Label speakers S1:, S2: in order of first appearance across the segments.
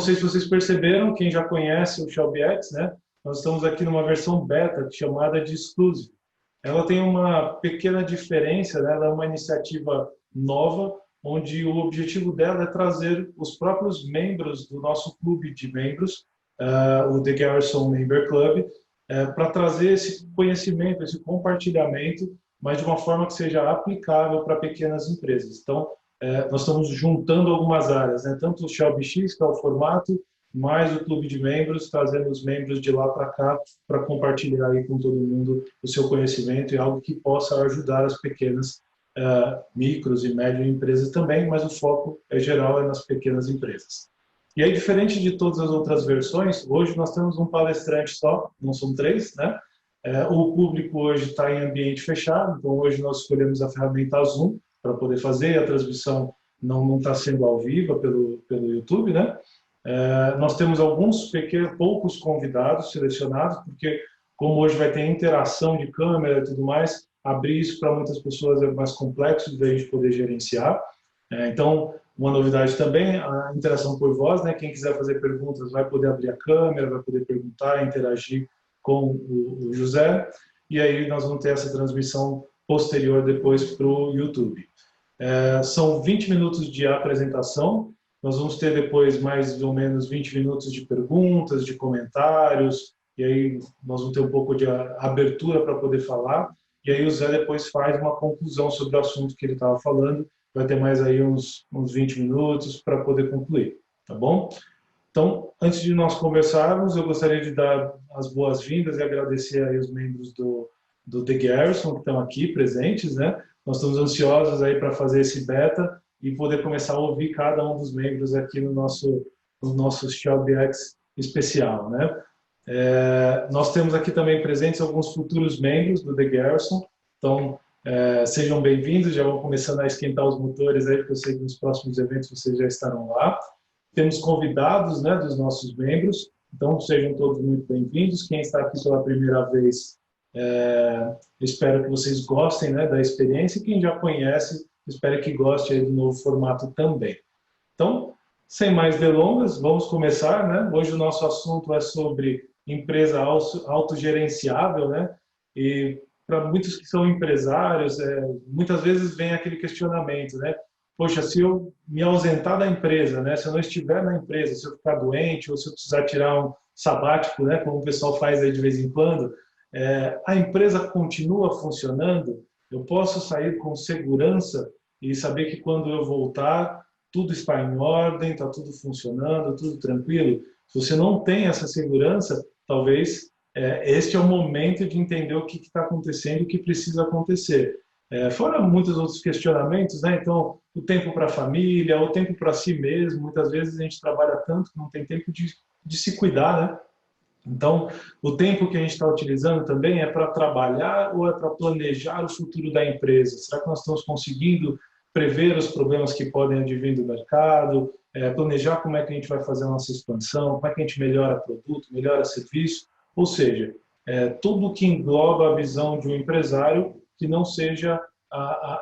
S1: não sei se vocês perceberam, quem já conhece o Shelby X, né? Nós estamos aqui numa versão beta chamada de Exclusive. Ela tem uma pequena diferença, né? Ela é uma iniciativa nova, onde o objetivo dela é trazer os próprios membros do nosso clube de membros, o The Garrison Member Club, para trazer esse conhecimento, esse compartilhamento, mas de uma forma que seja aplicável para pequenas empresas. Então, nós estamos juntando algumas áreas, né? Tanto o Shelby X, que é o formato, mais o clube de membros, trazendo os membros de lá para cá para compartilhar aí com todo mundo o seu conhecimento e algo que possa ajudar as pequenas micros e médias empresas também, mas o foco geral é nas pequenas empresas. E aí, diferente de todas as outras versões, hoje nós temos um palestrante só, não são três, né? O público hoje está em ambiente fechado, então hoje nós escolhemos a ferramenta Zoom para poder fazer, a transmissão não está sendo ao vivo pelo YouTube, né? Nós temos poucos convidados selecionados, porque como hoje vai ter interação de câmera e tudo mais, abrir isso para muitas pessoas é mais complexo de a gente poder gerenciar. Então, uma novidade também, a interação por voz, né? Quem quiser fazer perguntas vai poder abrir a câmera, vai poder perguntar, interagir com o José, e aí nós vamos ter essa transmissão posterior depois para o YouTube. São 20 minutos de apresentação, nós vamos ter depois mais ou menos 20 minutos de perguntas, de comentários, e aí nós vamos ter um pouco de abertura para poder falar, e aí o Zé depois faz uma conclusão sobre o assunto que ele estava falando, vai ter mais aí uns 20 minutos para poder concluir, tá bom? Então, antes de nós conversarmos, eu gostaria de dar as boas-vindas e agradecer aí os membros do The Garrison que estão aqui presentes, né? Nós estamos ansiosos aí para fazer esse beta e poder começar a ouvir cada um dos membros aqui no nosso Shelby X especial, né? Nós temos aqui também presentes alguns futuros membros do The Garrison, então sejam bem-vindos, já vão começando a esquentar os motores aí, porque eu sei que nos próximos eventos vocês já estarão lá. Temos convidados, né, dos nossos membros, então sejam todos muito bem-vindos. Quem está aqui pela primeira vez, espero que vocês gostem, né, da experiência, e quem já conhece, espero que goste aí do novo formato também. Então, sem mais delongas, vamos começar, né? Hoje o nosso assunto é sobre empresa autogerenciável, né? E para muitos que são empresários, muitas vezes vem aquele questionamento, né? Poxa, se eu me ausentar da empresa, né? Se eu não estiver na empresa, se eu ficar doente ou se eu precisar tirar um sabático, né? Como o pessoal faz aí de vez em quando, a empresa continua funcionando? Eu posso sair com segurança e saber que quando eu voltar, tudo está em ordem, está tudo funcionando, tudo tranquilo? Se você não tem essa segurança, talvez este é o momento de entender o que está acontecendo e o que precisa acontecer. Fora muitos outros questionamentos, né? Então, o tempo para a família, o tempo para si mesmo, muitas vezes a gente trabalha tanto que não tem tempo de se cuidar, né? Então, o tempo que a gente está utilizando também é para trabalhar ou é para planejar o futuro da empresa? Será que nós estamos conseguindo prever os problemas que podem advir do mercado, planejar como é que a gente vai fazer a nossa expansão, como é que a gente melhora produto, melhora serviço? Ou seja, tudo que engloba a visão de um empresário que não seja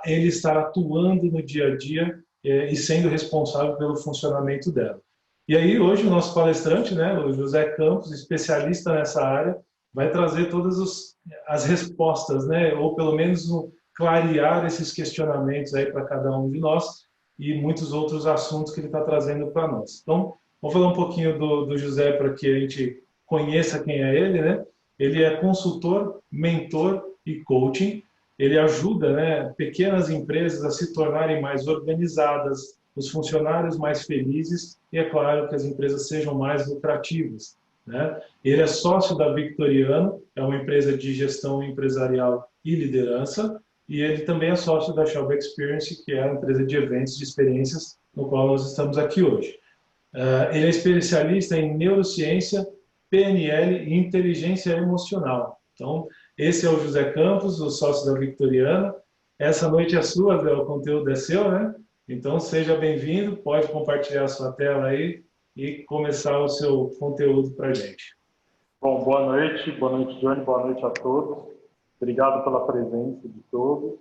S1: ele estar atuando no dia a dia e sendo responsável pelo funcionamento dela. E aí, hoje, o nosso palestrante, né, o José Campos, especialista nessa área, vai trazer todas as respostas, né, ou pelo menos clarear esses questionamentos aí para cada um de nós e muitos outros assuntos que ele está trazendo para nós. Então, vamos falar um pouquinho do José para que a gente conheça quem é ele, né? Ele é consultor, mentor e coaching. Ele ajuda, né, pequenas empresas a se tornarem mais organizadas, os funcionários mais felizes e, é claro, que as empresas sejam mais lucrativas, né? Ele é sócio da Victoriano, é uma empresa de gestão empresarial e liderança, e ele também é sócio da Shelby Experience, que é a empresa de eventos, de experiências, no qual nós estamos aqui hoje. Ele é especialista em neurociência, PNL e inteligência emocional. Então, esse é o José Campos, o sócio da Victoriana. Essa noite é sua, o conteúdo é seu, né? Então, seja bem-vindo, pode compartilhar a sua tela aí e começar o seu conteúdo para a gente.
S2: Bom, boa noite, Johnny, boa noite a todos. Obrigado pela presença de todos,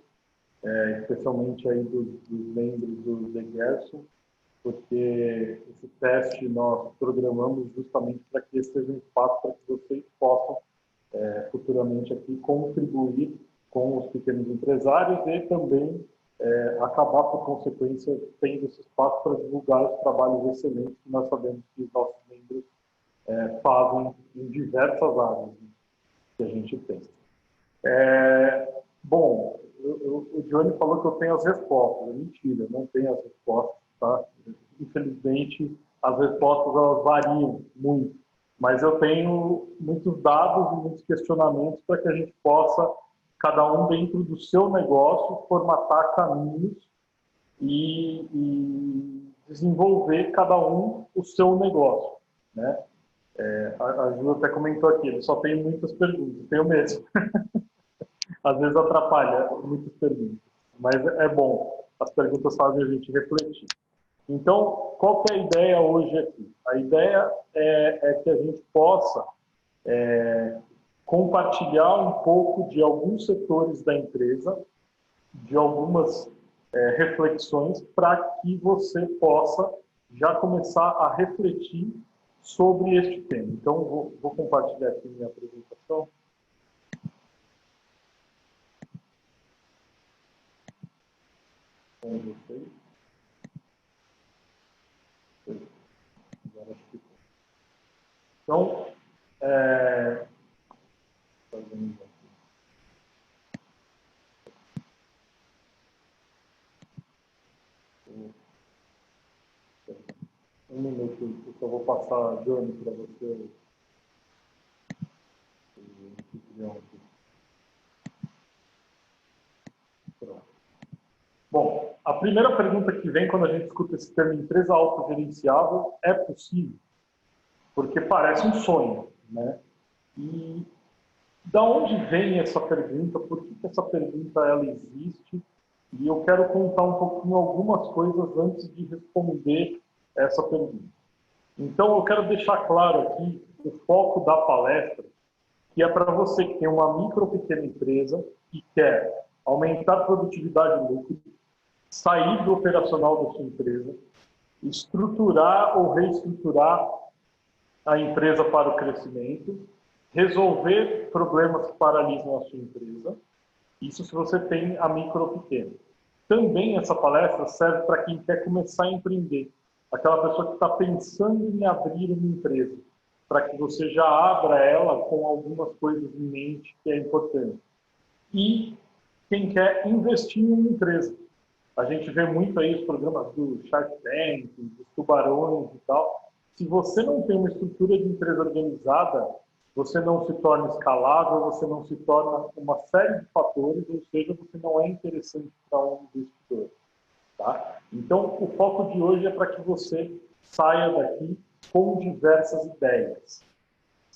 S2: especialmente aí dos membros do The Garrison. porque esse teste nós programamos justamente para que esse seja um espaço para que vocês possam futuramente aqui contribuir com os pequenos empresários e também acabar, por consequência, tendo esse espaço para divulgar os trabalhos excelentes que nós sabemos que os nossos membros fazem em diversas áreas, né, que a gente tem. Bom, o Johnny falou que eu tenho as respostas. Mentira, eu não tenho as respostas, tá? Infelizmente, as respostas elas variam muito, mas eu tenho muitos dados e muitos questionamentos para que a gente possa, cada um dentro do seu negócio, formatar caminhos e desenvolver cada um o seu negócio, né? A Ju até comentou aqui, ele só tem muitas perguntas, tenho mesmo. Às vezes atrapalha muitas perguntas, mas é bom, as perguntas fazem a gente refletir. Então, qual que é a ideia hoje aqui? A ideia é que a gente possa compartilhar um pouco de alguns setores da empresa, de algumas reflexões, para que você possa já começar a refletir sobre este tema. Então, vou compartilhar aqui minha apresentação. Com vocês. Agora ficou. Então, um minuto, eu só vou passar a Johnny para você. Bom, a primeira pergunta que vem quando a gente escuta esse termo empresa autogerenciável é possível? Porque parece um sonho, né? E da onde vem essa pergunta? Por que essa pergunta ela existe? E eu quero contar um pouquinho algumas coisas antes de responder essa pergunta. Então, eu quero deixar claro aqui o foco da palestra, que é para você que tem uma micro ou pequena empresa e quer aumentar a produtividade e lucro, sair do operacional da sua empresa, estruturar ou reestruturar a empresa para o crescimento, resolver problemas que paralisam a sua empresa. Isso se você tem a micro ou pequena. Também essa palestra serve para quem quer começar a empreender. Aquela pessoa que está pensando em abrir uma empresa, para que você já abra ela com algumas coisas em mente que é importante. E quem quer investir em uma empresa. A gente vê muito aí os programas do Shark Tank, dos tubarões e tal. Se você não tem uma estrutura de empresa organizada, você não se torna escalável, você não se torna uma série de fatores, ou seja, você não é interessante para um investidor. Tá? Então, o foco de hoje é para que você saia daqui com diversas ideias.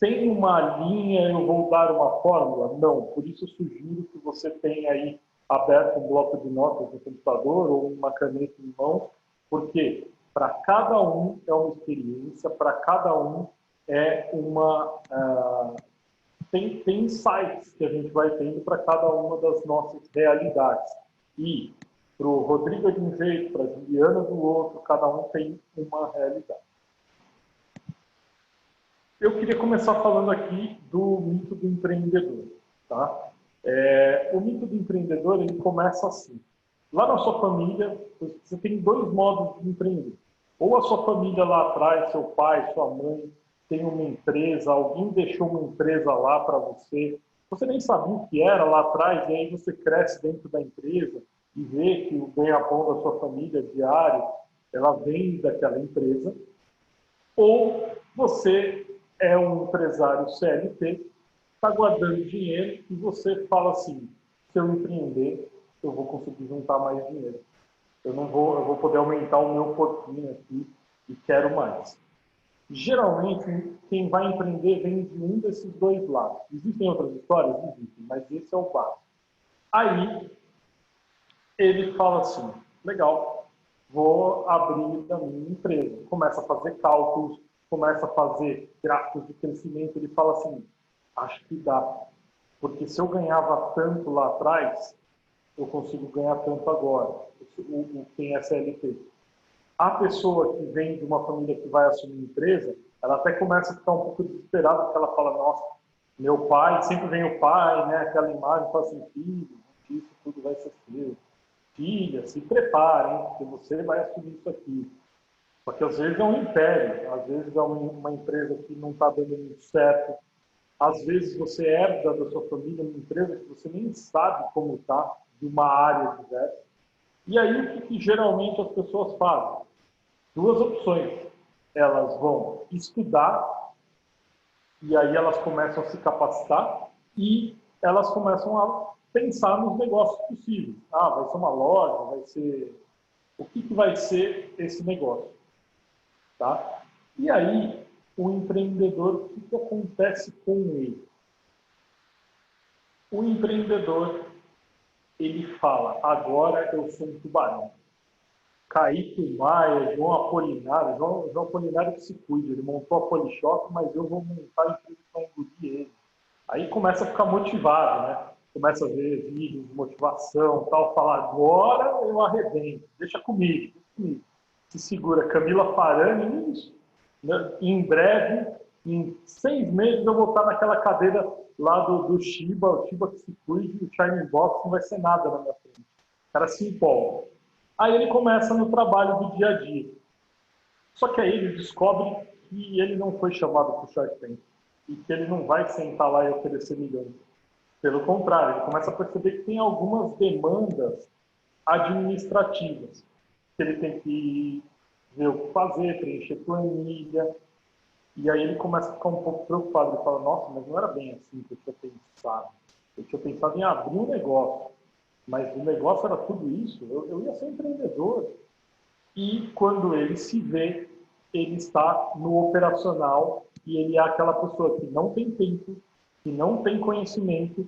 S2: Tem uma linha, eu vou dar uma fórmula? Não, por isso eu sugiro que você tenha aí aberto um bloco de notas no computador ou uma caneta em mão, porque para cada um é uma experiência, para cada um é uma... tem insights que a gente vai tendo para cada uma das nossas realidades. E para o Rodrigo é de um jeito, para a Juliana do outro, cada um tem uma realidade. Eu queria começar falando aqui do mito do empreendedor. Tá? O mito do empreendedor ele começa assim. Lá na sua família, você tem dois modos de empreender. Ou a sua família lá atrás, seu pai, sua mãe, tem uma empresa, alguém deixou uma empresa lá para você. Você nem sabia o que era lá atrás, e aí você cresce dentro da empresa e vê que o ganha-pão da sua família diário, ela vem daquela empresa. Ou você é um empresário CLT, está guardando dinheiro e você fala assim, se eu empreender, eu vou conseguir juntar mais dinheiro. Eu vou poder aumentar o meu porquinho aqui e quero mais. Geralmente, quem vai empreender vem de um desses dois lados. Existem outras histórias? Existem, mas esse é o básico. Aí, ele fala assim, legal, vou abrir a minha empresa. Começa a fazer cálculos, começa a fazer gráficos de crescimento, ele fala assim, acho que dá. Porque se eu ganhava tanto lá atrás, eu consigo ganhar tanto agora, quem é CLT. A pessoa que vem de uma família que vai assumir a empresa, ela até começa a ficar um pouco desesperada, porque ela fala, nossa, meu pai, sempre vem o pai, né? Aquela imagem, fala assim, filho, isso tudo vai ser seu. Filha, se prepare, hein, porque você vai assumir isso aqui. Porque às vezes é um império, às vezes é uma empresa que não está dando muito certo. Às vezes você herda da sua família uma empresa que você nem sabe como está, de uma área diversa. E aí o que geralmente as pessoas fazem? Duas opções. Elas vão estudar, e aí elas começam a se capacitar, e elas começam a pensar nos negócios possíveis. Ah, vai ser uma loja, vai ser... O que vai ser esse negócio? Tá? E aí, o empreendedor, o que acontece com ele? O empreendedor, ele fala, agora eu sou um tubarão. Caíto Maia, João Apolinário, João Apolinário que se cuide, ele montou a Polishop, mas eu vou montar a empresa para engolir ele. Aí começa a ficar motivado, né? Começa a ver vídeos de motivação, tal, falar, agora eu arrebento, deixa comigo. Se segura, Camila Farani, isso. Em breve, em 6 meses, eu vou estar naquela cadeira lá do Shiba, o Shiba que se cuide, o Shining Box não vai ser nada na minha frente. O cara se empolga. Aí ele começa no trabalho do dia a dia. Só que aí ele descobre que ele não foi chamado para o Shark Tank e que ele não vai sentar lá e oferecer milhões. Pelo contrário, ele começa a perceber que tem algumas demandas administrativas, que ele tem que ver o que fazer, preencher planilha, e aí ele começa a ficar um pouco preocupado. Ele fala, nossa, mas não era bem assim que eu tinha pensado. Eu tinha pensado em abrir um negócio, mas o negócio era tudo isso, eu ia ser empreendedor. E quando ele se vê, ele está no operacional e ele é aquela pessoa que não tem tempo, que não tem conhecimento,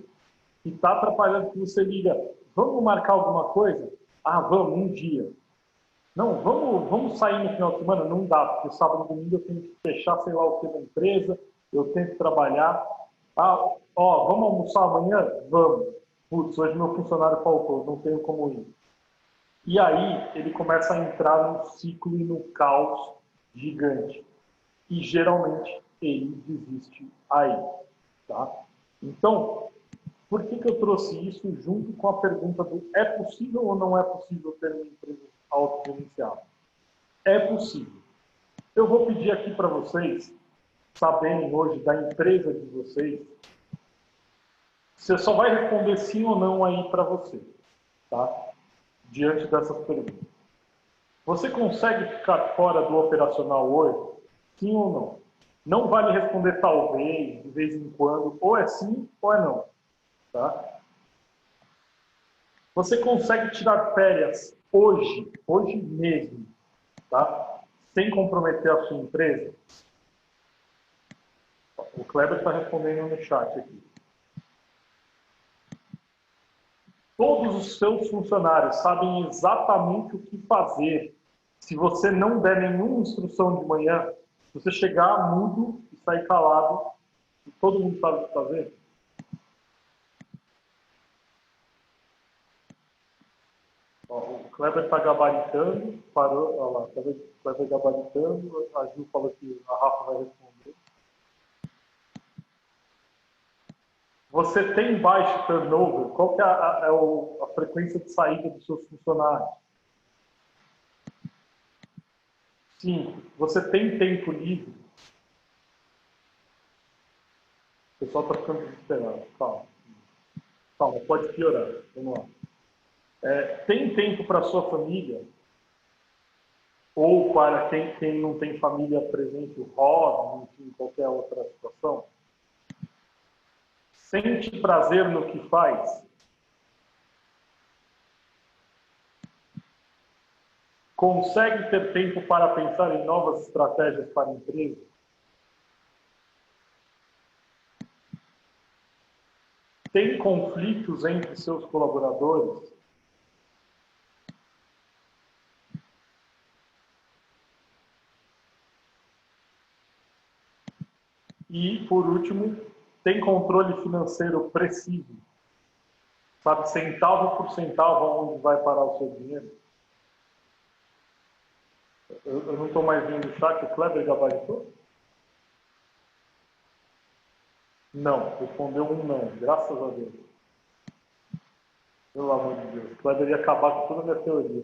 S2: que está atrapalhando, que você liga, vamos marcar alguma coisa? Ah, vamos, um dia. Não, vamos sair no final de semana? Não dá, porque sábado e domingo eu tenho que fechar sei lá o que da empresa, eu tenho que trabalhar. Ah, ó, vamos almoçar amanhã? Vamos. Putz, hoje meu funcionário faltou, não tenho como ir. E aí ele começa a entrar num ciclo e num caos gigante. E geralmente ele desiste aí. Tá? Então, por que eu trouxe isso junto com a pergunta do é possível ou não é possível ter uma empresa autogerenciável? É possível. Eu vou pedir aqui para vocês saberem hoje da empresa de vocês. Você só vai responder sim ou não aí para você, tá? Diante dessas perguntas. Você consegue ficar fora do operacional hoje? Sim ou não? Não vale responder talvez, de vez em quando, ou é sim ou é não. Tá? Você consegue tirar férias hoje mesmo, tá? Sem comprometer a sua empresa? O Kleber está respondendo no chat aqui. Todos os seus funcionários sabem exatamente o que fazer. Se você não der nenhuma instrução de manhã, se você chegar mudo e sair calado, todo mundo sabe o que fazer? Ó, o Kleber está gabaritando, parou, olha lá, o Kleber gabaritando, a Gil falou que a Rafa vai responder. Você tem baixo turnover? Qual que é a frequência de saída dos seus funcionários? 5. Você tem tempo livre? O pessoal está ficando desesperado. Calma, pode piorar. Vamos lá. Tem tempo para a sua família? Ou para quem não tem família presente, o hobby, enfim, qualquer outra situação? Sente prazer no que faz? Consegue ter tempo para pensar em novas estratégias para a empresa? Tem conflitos entre seus colaboradores? E, por último, tem controle financeiro preciso? Sabe, centavo por centavo, onde vai parar o seu dinheiro? Eu não estou mais vendo o chat, o Kleber gabaritou? Não, respondeu um não, graças a Deus. Pelo amor de Deus, o Kleber ia acabar com toda a minha teoria.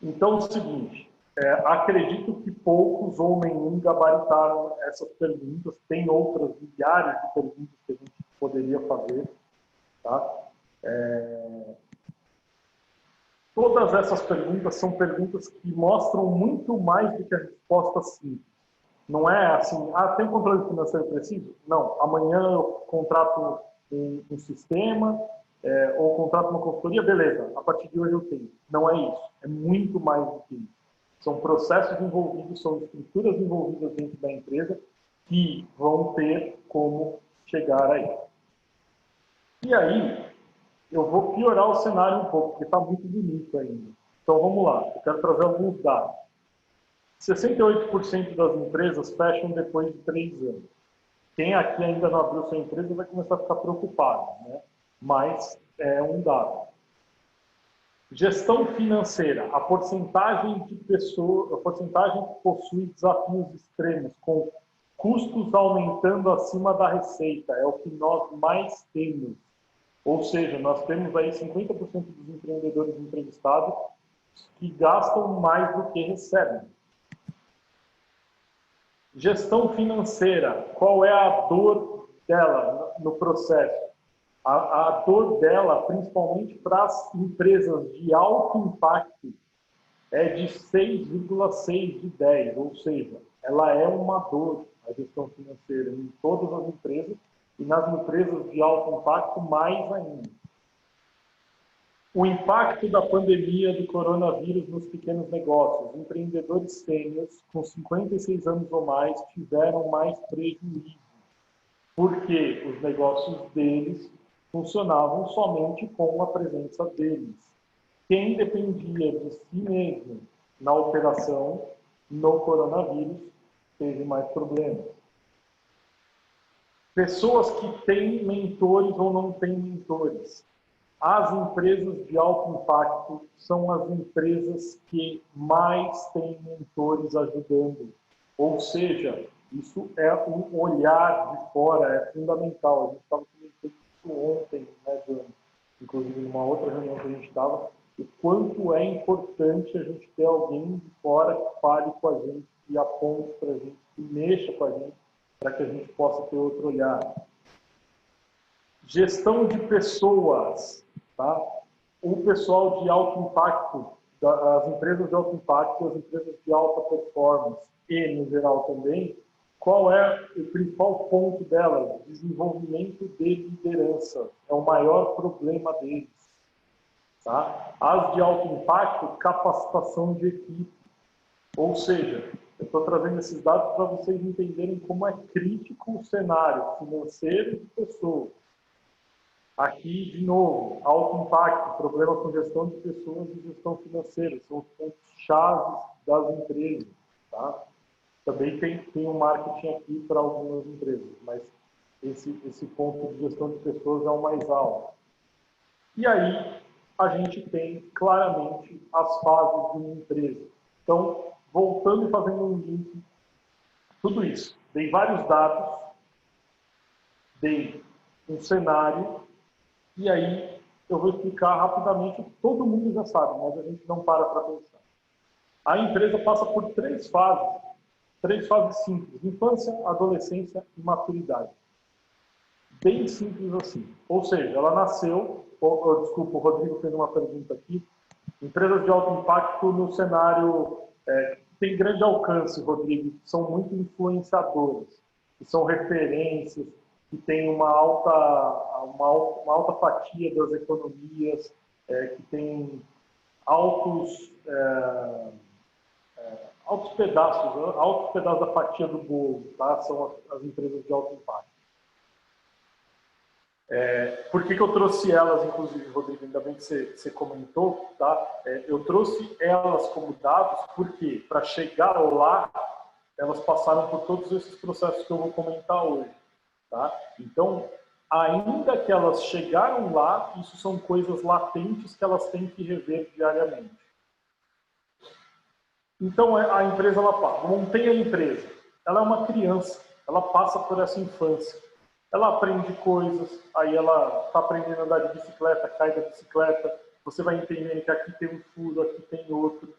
S2: Então, é o seguinte, acredito que poucos ou nenhum gabaritaram essas perguntas. Tem outras milhares de perguntas que a gente poderia fazer. Tá? Todas essas perguntas são perguntas que mostram muito mais do que a resposta simples. Não é assim, tem um controle financeiro preciso? Não, amanhã eu contrato um sistema, ou contrato uma consultoria, beleza, a partir de hoje eu tenho. Não é isso, é muito mais do que isso. São processos envolvidos, são estruturas envolvidas dentro da empresa que vão ter como chegar aí. E aí, eu vou piorar o cenário um pouco, porque está muito bonito ainda. Então vamos lá, eu quero trazer alguns dados. 68% das empresas fecham depois de 3 anos. Quem aqui ainda não abriu sua empresa vai começar a ficar preocupado, né? Mas é um dado. Gestão financeira, a porcentagem de pessoas, a porcentagem que possui desafios extremos, com custos aumentando acima da receita, é o que nós mais temos. Ou seja, nós temos aí 50% dos empreendedores entrevistados que gastam mais do que recebem. Gestão financeira, qual é a dor dela no processo? A dor dela, principalmente para as empresas de alto impacto, é de 6,6 de 10, ou seja, ela é uma dor, a gestão financeira, em todas as empresas, e nas empresas de alto impacto, mais ainda. O impacto da pandemia do coronavírus nos pequenos negócios. Empreendedores sêniores com 56 anos ou mais tiveram mais prejuízo, porque os negócios deles funcionavam somente com a presença deles. Quem dependia de si mesmo na operação, no coronavírus, teve mais problemas. Pessoas que têm mentores ou não têm mentores. As empresas de alto impacto são as empresas que mais têm mentores ajudando. Ou seja, isso é um olhar de fora, é fundamental. A gente estava comentando isso ontem, né, inclusive numa outra reunião que a gente estava, o quanto é importante a gente ter alguém de fora que fale com a gente, que aponte para a gente, que mexa com a gente, para que a gente possa ter outro olhar. Gestão de pessoas, tá? O pessoal de alto impacto, as empresas de alto impacto, as empresas de alta performance e, no geral também, qual é o principal ponto delas? Desenvolvimento de liderança. É o maior problema deles. Tá? As de alto impacto, capacitação de equipe. Ou seja, eu estou trazendo esses dados para vocês entenderem como é crítico o cenário financeiro de pessoas. Aqui, de novo, alto impacto, problema com gestão de pessoas e gestão financeira, são os pontos-chave das empresas. Tá? Também tem um marketing aqui para algumas empresas, mas esse ponto de gestão de pessoas é o mais alto. E aí, a gente tem claramente as fases de uma empresa. Então, voltando e fazendo um link, tudo isso. Dei vários dados, dei um cenário, e aí eu vou explicar rapidamente, todo mundo já sabe, mas a gente não para pensar. A empresa passa por 3 fases simples: infância, adolescência e maturidade. Bem simples assim. Ou seja, ela nasceu, desculpa, o Rodrigo fez uma pergunta aqui, empresas de alto impacto no cenário, tem grande alcance, Rodrigo, que são muito influenciadoras, que são referências, que têm uma alta fatia das economias, que tem altos pedaços da fatia do bolo, tá? São as empresas de alto impacto. Por que eu trouxe elas, inclusive, Rodrigo? Ainda bem que você comentou, tá? Eu trouxe elas como dados porque, para chegar lá, elas passaram por todos esses processos que eu vou comentar hoje, tá? Então, ainda que elas chegaram lá, isso são coisas latentes que elas têm que rever diariamente. Então a empresa, ela passa, montei a empresa, ela é uma criança, ela passa por essa infância. Ela aprende coisas, aí ela está aprendendo a andar de bicicleta, cai da bicicleta, você vai entendendo que aqui tem um furo, aqui tem outro.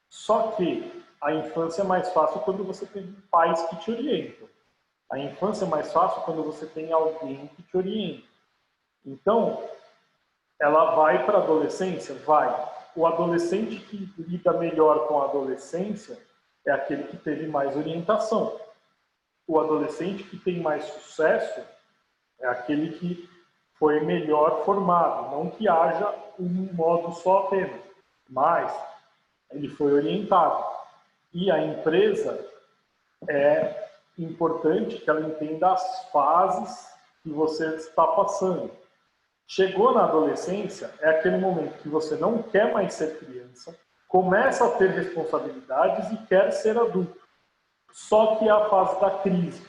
S2: Só que a infância é mais fácil quando você tem pais que te orientam. A infância é mais fácil quando você tem alguém que te orienta. Então, ela vai para a adolescência? Vai. O adolescente que lida melhor com a adolescência é aquele que teve mais orientação. O adolescente que tem mais sucesso é aquele que foi melhor formado. Não que haja um modo só apenas, mas ele foi orientado. E a empresa é importante que ela entenda as fases que você está passando. Chegou na adolescência, é aquele momento que você não quer mais ser criança, começa a ter responsabilidades e quer ser adulto. Só que é a fase da crise.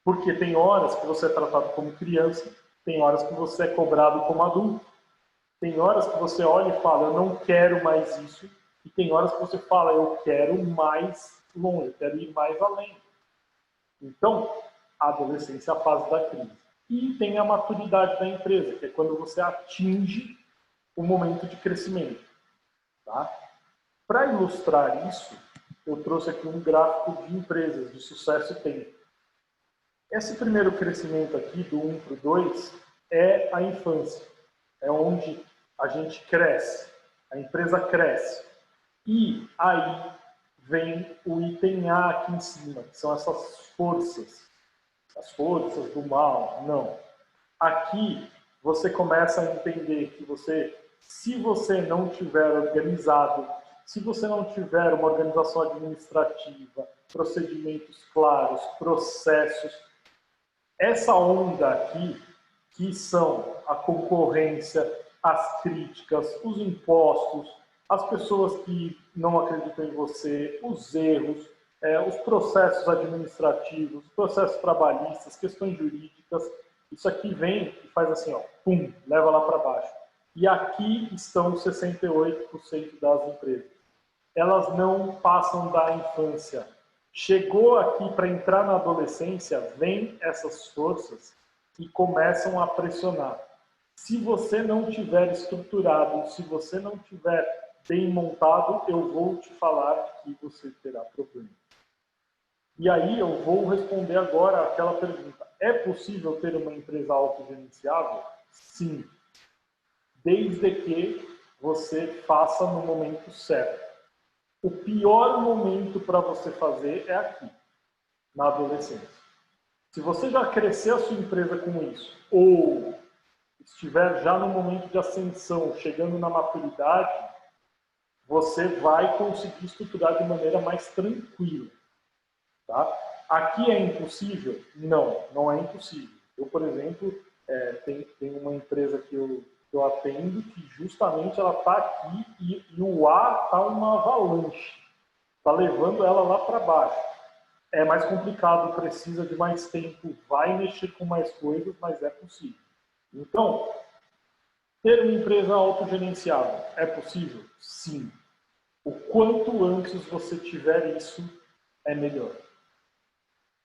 S2: Porque tem horas que você é tratado como criança, tem horas que você é cobrado como adulto. Tem horas que você olha e fala, eu não quero mais isso. E tem horas que você fala, eu quero mais longe, eu quero ir mais além. Então, a adolescência é a fase da crise. E tem a maturidade da empresa, que é quando você atinge o momento de crescimento. Tá? Para ilustrar isso, eu trouxe aqui um gráfico de empresas de sucesso e tempo. Esse primeiro crescimento aqui, do 1 para o 2, é a infância. É onde a gente cresce, a empresa cresce. E aí vem o item A aqui em cima, que são essas forças. As forças do mal, não. Aqui você começa a entender que você, se você não tiver organizado, se você não tiver uma organização administrativa, procedimentos claros, processos, essa onda aqui, que são a concorrência, as críticas, os impostos, as pessoas que não acreditam em você, os erros, os processos administrativos, os processos trabalhistas, questões jurídicas, isso aqui vem e faz assim, ó, pum, leva lá para baixo. E aqui estão 68% das empresas. Elas não passam da infância. Chegou aqui para entrar na adolescência, vem essas forças e começam a pressionar. Se você não tiver estruturado, se você não tiver bem montado, eu vou te falar que você terá problema. E aí eu vou responder agora aquela pergunta. É possível ter uma empresa autogerenciável? Sim. Desde que você faça no momento certo. O pior momento para você fazer é aqui, na adolescência. Se você já crescer a sua empresa com isso, ou estiver já no momento de ascensão, chegando na maturidade, você vai conseguir estruturar de maneira mais tranquila. Tá? Aqui é impossível? Não, não é impossível. Eu, por exemplo, tenho uma empresa que eu atendo que justamente ela está aqui e o ar está uma avalanche. Está levando ela lá para baixo. É mais complicado, precisa de mais tempo, vai mexer com mais coisas, mas é possível. Então, ter uma empresa autogerenciável é possível? Sim. O quanto antes você tiver isso, é melhor.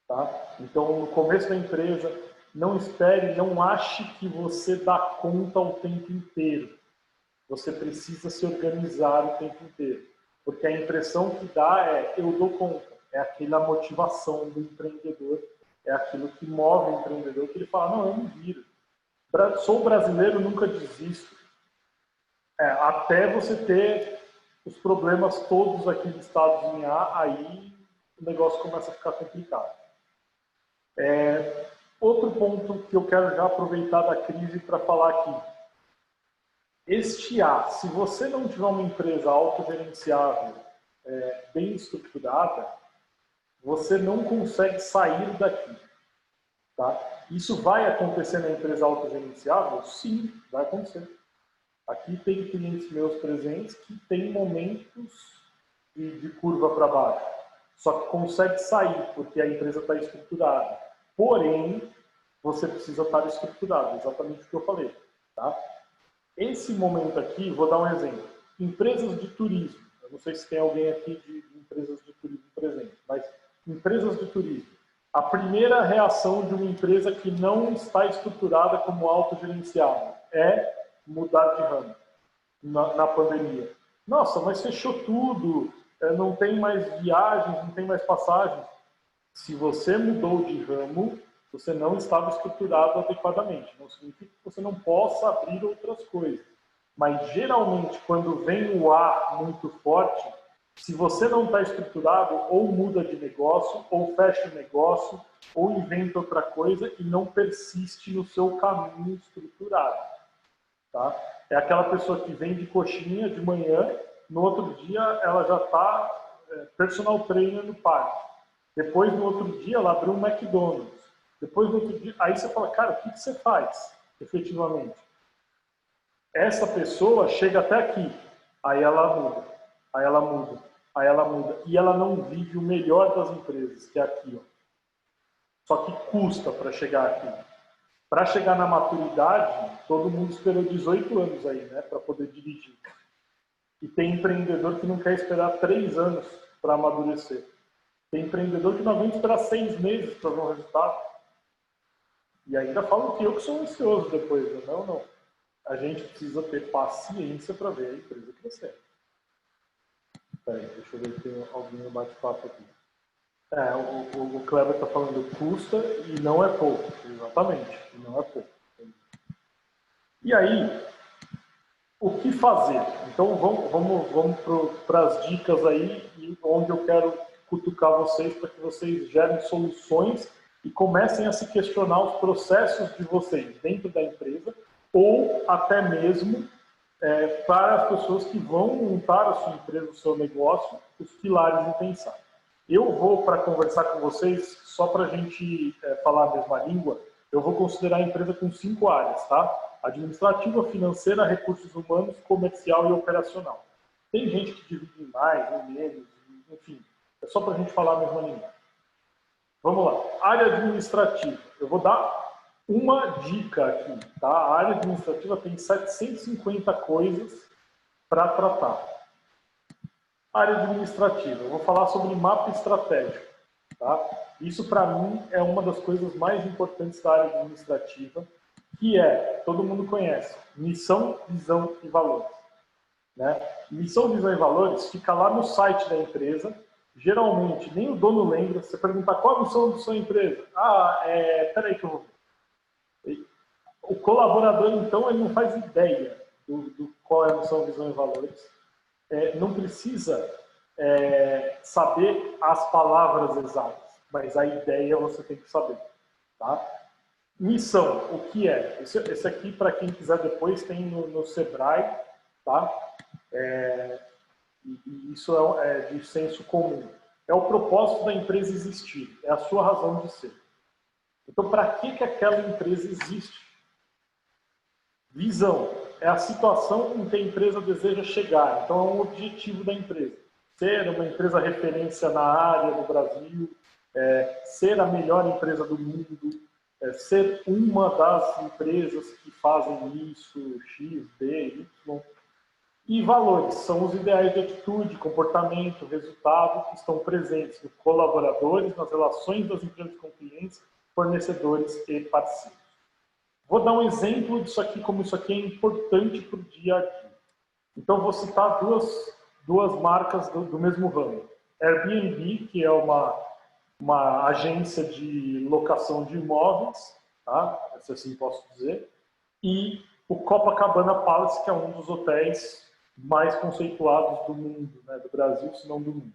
S2: Tá? Então, no começo da empresa, não espere, não ache que você dá conta o tempo inteiro. Você precisa se organizar o tempo inteiro. Porque a impressão que dá é, eu dou conta. É aquela motivação do empreendedor, é aquilo que move o empreendedor, que ele fala, não, eu me viro. Sou brasileiro, nunca desisto. Até você ter os problemas todos aqui listados em A, aí o negócio começa a ficar complicado. Outro ponto que eu quero já aproveitar da crise para falar aqui. Este A, se você não tiver uma empresa autogerenciável, bem estruturada, você não consegue sair daqui. Tá? Isso vai acontecer na empresa autogerenciável? Sim, vai acontecer. Aqui tem clientes meus presentes que têm momentos de curva para baixo. Só que consegue sair, porque a empresa está estruturada. Porém, você precisa estar estruturado, exatamente o que eu falei. Tá? Esse momento aqui, vou dar um exemplo. Empresas de turismo. Eu não sei se tem alguém aqui de empresas de turismo presente, mas empresas de turismo. A primeira reação de uma empresa que não está estruturada como autogerenciável é mudar de ramo na pandemia. Nossa, mas fechou tudo, não tem mais viagens, não tem mais passagens. Se você mudou de ramo, você não estava estruturado adequadamente. Não significa que você não possa abrir outras coisas. Mas, geralmente, quando vem o ar muito forte, se você não está estruturado, ou muda de negócio, ou fecha o negócio, ou inventa outra coisa e não persiste no seu caminho estruturado. Tá? É aquela pessoa que vende coxinha de manhã, no outro dia ela já está personal trainer no parque. Depois, no outro dia, ela abriu um McDonald's. Depois, no outro dia, aí você fala, cara, o que você faz, efetivamente? Essa pessoa chega até aqui, aí ela muda, aí ela muda, aí ela muda. E ela não vive o melhor das empresas, que é aqui. Ó. Só que custa para chegar aqui. Para chegar na maturidade, todo mundo esperou 18 anos aí, né, para poder dirigir. E tem empreendedor que não quer esperar 3 anos para amadurecer. Tem empreendedor que não aguenta esperar 6 meses para ver um resultado. E ainda falam que eu que sou ansioso depois. Né? Não, não. A gente precisa ter paciência para ver a empresa crescer. Peraí, deixa eu ver se tem alguém no bate-papo aqui. O Kleber está falando custa e não é pouco. Exatamente, e não é pouco. E aí, o que fazer? Então vamos para as dicas aí, onde eu quero cutucar vocês para que vocês gerem soluções e comecem a se questionar os processos de vocês dentro da empresa ou até mesmo para as pessoas que vão montar a sua empresa, o seu negócio, os pilares em pensar. Eu vou, para conversar com vocês, só para a gente falar a mesma língua, eu vou considerar a empresa com 5 áreas, tá? Administrativa, financeira, recursos humanos, comercial e operacional. Tem gente que divide em mais, em menos, enfim. É só para a gente falar a mesma língua. Vamos lá. Área administrativa. Eu vou dar uma dica aqui, tá? A área administrativa tem 750 coisas para tratar. Área administrativa. Eu vou falar sobre mapa estratégico, tá? Isso, para mim, é uma das coisas mais importantes da área administrativa, que todo mundo conhece, missão, visão e valores. Né? Missão, visão e valores fica lá no site da empresa, geralmente nem o dono lembra, você pergunta qual a missão da sua empresa? Peraí que eu vou ver. O colaborador, então, ele não faz ideia do qual é a missão, visão e valores. Não precisa saber as palavras exatas, mas a ideia você tem que saber. Tá? Missão, o que é? Esse aqui, para quem quiser depois, tem no Sebrae, tá? E isso é de senso comum. É o propósito da empresa existir, é a sua razão de ser. Então, para que aquela empresa existe? Visão, é a situação em que a empresa deseja chegar. Então, é um objetivo da empresa. Ser uma empresa referência na área do Brasil, ser a melhor empresa do mundo, ser uma das empresas que fazem isso, X, B, Y. E valores, são os ideais de atitude, comportamento, resultado que estão presentes nos colaboradores, nas relações das empresas com clientes, fornecedores e parceiros. Vou dar um exemplo disso aqui, como isso aqui é importante para o dia a dia. Então, vou citar duas marcas do mesmo ramo. Airbnb, que é uma agência de locação de imóveis, tá? Se assim posso dizer, e o Copacabana Palace, que é um dos hotéis mais conceituados do mundo, né? Do Brasil, se não do mundo.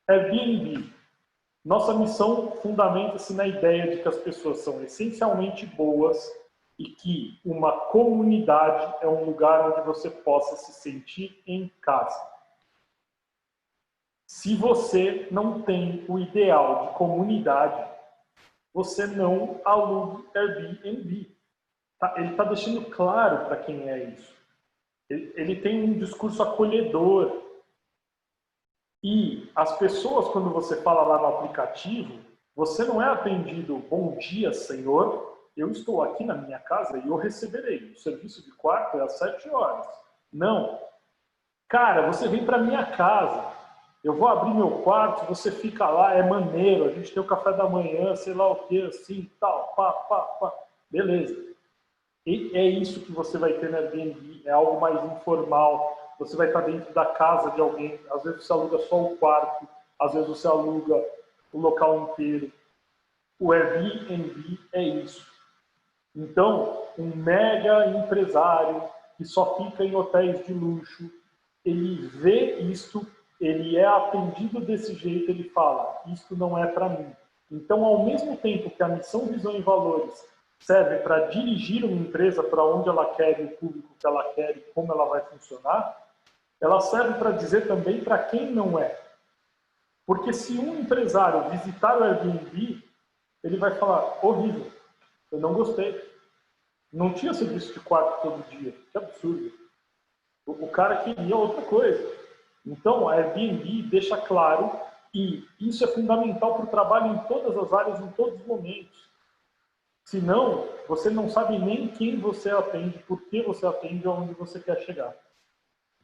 S2: Airbnb. Nossa missão fundamenta-se na ideia de que as pessoas são essencialmente boas e que uma comunidade é um lugar onde você possa se sentir em casa. Se você não tem o ideal de comunidade, você não alugue Airbnb. Ele está deixando claro para quem é isso. Ele tem um discurso acolhedor. E as pessoas, quando você fala lá no aplicativo, você não é atendido, bom dia, senhor, eu estou aqui na minha casa e eu receberei. O serviço de quarto é às 7 horas. Não. Cara, você vem para minha casa, eu vou abrir meu quarto, você fica lá, é maneiro, a gente tem o café da manhã, sei lá o que, assim, tal, pá, pá, pá. Beleza. E é isso que você vai ter no Airbnb, é algo mais informal. Você vai estar dentro da casa de alguém, às vezes você aluga só o quarto, às vezes você aluga o local inteiro. O Airbnb é isso. Então, um mega empresário que só fica em hotéis de luxo, ele vê isto, ele é atendido desse jeito, ele fala, isto não é para mim. Então, ao mesmo tempo que a missão, visão e valores serve para dirigir uma empresa para onde ela quer, o público que ela quer e como ela vai funcionar, ela serve para dizer também para quem não é. Porque se um empresário visitar o Airbnb, ele vai falar, horrível, eu não gostei. Não tinha serviço de quarto todo dia. Que absurdo. O cara queria outra coisa. Então, a Airbnb deixa claro, e isso é fundamental para o trabalho em todas as áreas, em todos os momentos. Senão, você não sabe nem quem você atende, por que você atende, aonde você quer chegar.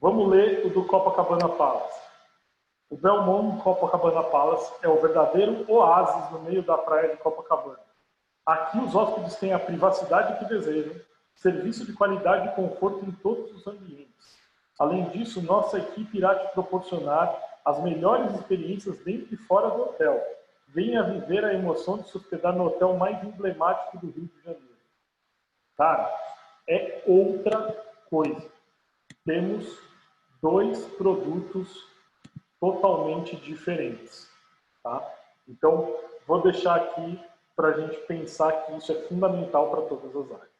S2: Vamos ler o do Copacabana Palace. O Belmond Copacabana Palace é o verdadeiro oásis no meio da praia de Copacabana. Aqui os hóspedes têm a privacidade que desejam, serviço de qualidade e conforto em todos os ambientes. Além disso, nossa equipe irá te proporcionar as melhores experiências dentro e fora do hotel. Venha viver a emoção de se hospedar no hotel mais emblemático do Rio de Janeiro. Cara, é outra coisa. Temos dois produtos totalmente diferentes. Tá? Então, vou deixar aqui para a gente pensar que isso é fundamental para todas as áreas.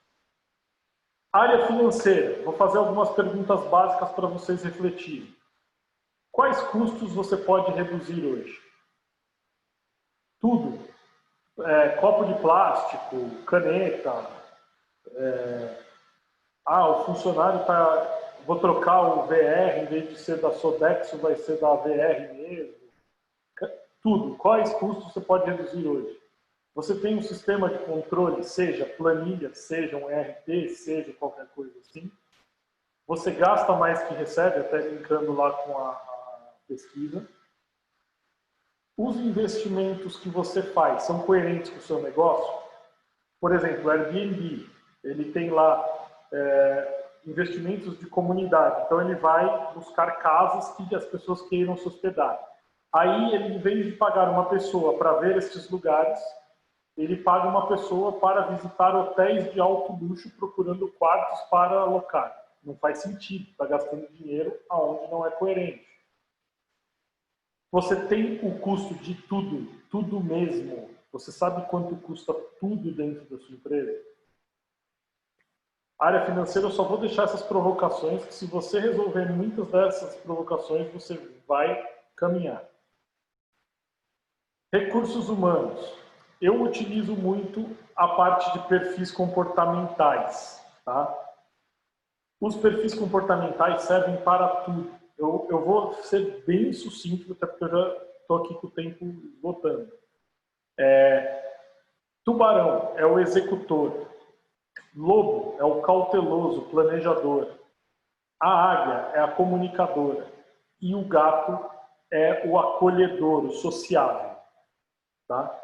S2: Área financeira. Vou fazer algumas perguntas básicas para vocês refletirem. Quais custos você pode reduzir hoje? Tudo. Copo de plástico, caneta. O funcionário está... Vou trocar o VR, em vez de ser da Sodexo, vai ser da VR mesmo. Tudo. Quais custos você pode reduzir hoje? Você tem um sistema de controle, seja planilha, seja um ERP, seja qualquer coisa assim. Você gasta mais que recebe, até linkando lá com a pesquisa. Os investimentos que você faz são coerentes com o seu negócio? Por exemplo, o Airbnb, ele tem lá investimentos de comunidade. Então, ele vai buscar casas que as pessoas queiram se hospedar. Aí, ele, em vez de pagar uma pessoa para ver esses lugares, ele paga uma pessoa para visitar hotéis de alto luxo procurando quartos para alocar. Não faz sentido, está gastando dinheiro aonde não é coerente. Você tem o custo de tudo, tudo mesmo. Você sabe quanto custa tudo dentro da sua empresa? A área financeira, eu só vou deixar essas provocações, que se você resolver muitas dessas provocações, você vai caminhar. Recursos humanos. Eu utilizo muito a parte de perfis comportamentais. Tá? Os perfis comportamentais servem para tudo. Eu vou ser bem sucinto, até porque eu já estou aqui com o tempo esgotando. Tubarão é o executor. Lobo é o cauteloso, planejador. A águia é a comunicadora. E o gato é o acolhedor, o sociável. Tá?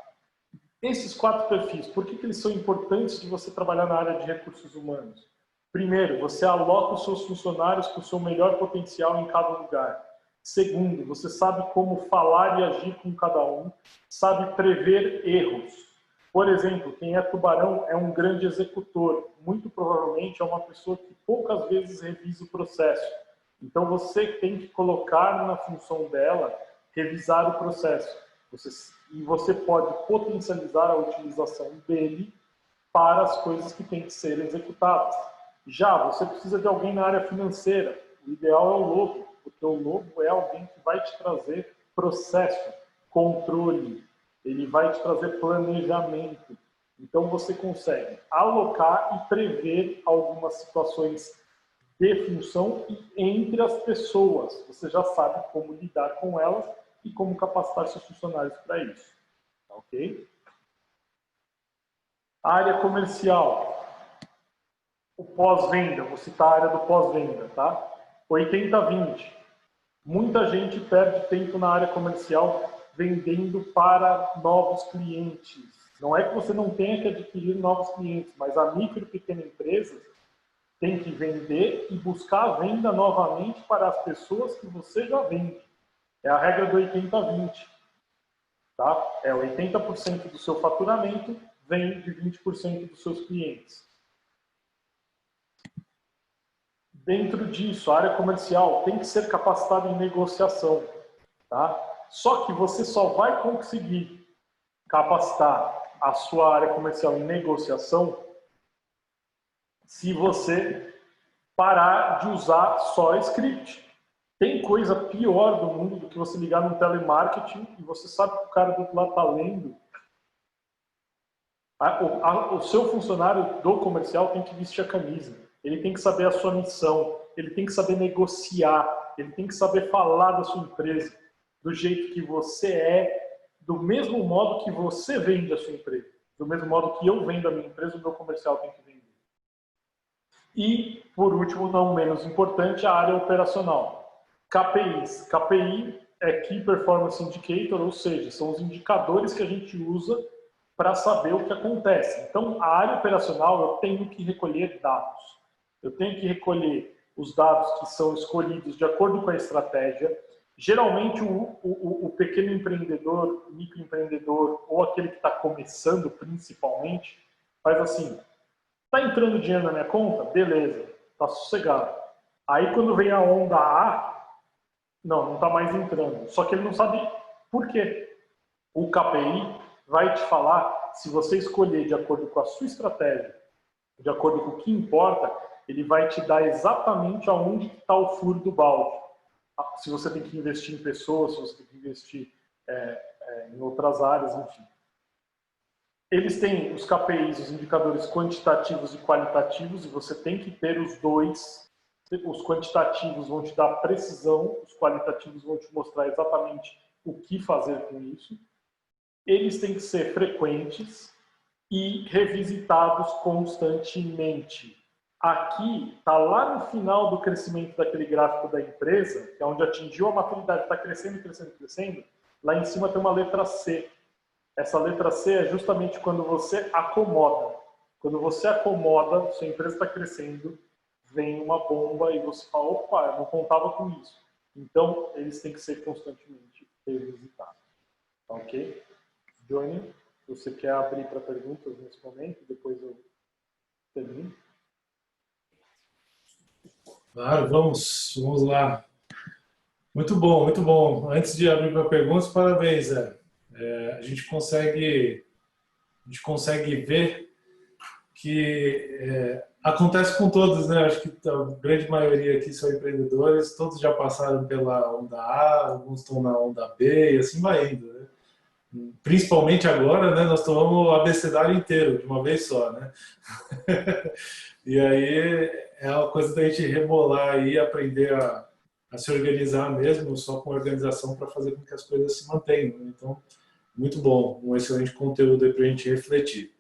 S2: Esses 4 perfis, por que eles são importantes de você trabalhar na área de recursos humanos? Primeiro, você aloca os seus funcionários com o seu melhor potencial em cada lugar. Segundo, você sabe como falar e agir com cada um, sabe prever erros. Por exemplo, quem é tubarão é um grande executor. Muito provavelmente é uma pessoa que poucas vezes revisa o processo. Então você tem que colocar na função dela revisar o processo. E você pode potencializar a utilização dele para as coisas que têm que ser executadas. Já, você precisa de alguém na área financeira. O ideal é o lobo, porque o lobo é alguém que vai te trazer processo, controle, ele vai te trazer planejamento. Então você consegue alocar e prever algumas situações de função e entre as pessoas. Você já sabe como lidar com elas e como capacitar seus funcionários para isso. Ok? Área comercial. O pós-venda, vou citar a área do pós-venda, tá? 80-20. Muita gente perde tempo na área comercial vendendo para novos clientes. Não é que você não tenha que adquirir novos clientes, mas a micro e pequena empresa tem que vender e buscar a venda novamente para as pessoas que você já vende. É a regra do 80-20. Tá? É 80% do seu faturamento vem de 20% dos seus clientes. Dentro disso, a área comercial tem que ser capacitada em negociação. Tá? Só que você só vai conseguir capacitar a sua área comercial em negociação se você parar de usar só script. Tem coisa pior do mundo do que você ligar no telemarketing e você sabe que o cara do outro lado está lendo. O seu funcionário do comercial tem que vestir a camisa. Ele tem que saber a sua missão. Ele tem que saber negociar. Ele tem que saber falar da sua empresa do jeito que você é, do mesmo modo que você vende a sua empresa. Do mesmo modo que eu vendo a minha empresa, o meu comercial tem que vender. E, por último, não menos importante, a área operacional. KPIs. KPI é Key Performance Indicator, ou seja, são os indicadores que a gente usa para saber o que acontece. Então, a área operacional, eu tenho que recolher dados. Eu tenho que recolher os dados que são escolhidos de acordo com a estratégia. Geralmente, o pequeno empreendedor, microempreendedor, ou aquele que está começando principalmente, faz assim: está entrando dinheiro na minha conta? Beleza, está sossegado. Aí, quando vem a onda A, não está mais entrando. Só que ele não sabe por quê. O KPI vai te falar, se você escolher de acordo com a sua estratégia, de acordo com o que importa, ele vai te dar exatamente aonde está o furo do balde. Se você tem que investir em pessoas, se você tem que investir em outras áreas, enfim. Eles têm os KPIs, os indicadores quantitativos e qualitativos, e você tem que ter os dois. Os quantitativos vão te dar precisão, os qualitativos vão te mostrar exatamente o que fazer com isso. Eles têm que ser frequentes e revisitados constantemente. Aqui, está lá no final do crescimento daquele gráfico da empresa, que é onde atingiu a maturidade, está crescendo, crescendo, crescendo. Lá em cima tem uma letra C. Essa letra C é justamente quando você acomoda. Quando você acomoda, sua empresa está crescendo, vem uma bomba e você fala, opa, eu não contava com isso. Então, eles têm que ser constantemente revisitados. Tá ok? Johnny, você quer abrir para perguntas nesse momento? Depois eu termino.
S1: Claro, vamos lá. Muito bom, muito bom. Antes de abrir para perguntas, parabéns, Zé. A gente consegue ver que acontece com todos, né? Acho que a grande maioria aqui são empreendedores, todos já passaram pela onda A, alguns estão na onda B e assim vai indo, né? Principalmente agora, né? Nós tomamos o abecedário inteiro de uma vez só, né? E aí é uma coisa da gente rebolar e aprender a se organizar mesmo, só com organização para fazer com que as coisas se mantenham. Então, muito bom, um excelente conteúdo aí para a gente refletir.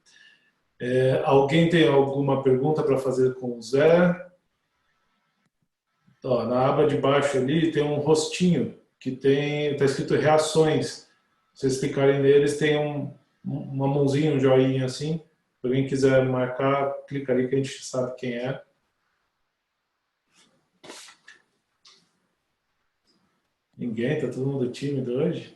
S1: Alguém tem alguma pergunta para fazer com o Zé? Ó, na aba de baixo ali tem um rostinho que está escrito reações. Se vocês clicarem neles, tem uma mãozinha, um joinha assim. Se alguém quiser marcar, clica ali que a gente sabe quem é. Ninguém, tá todo mundo tímido hoje.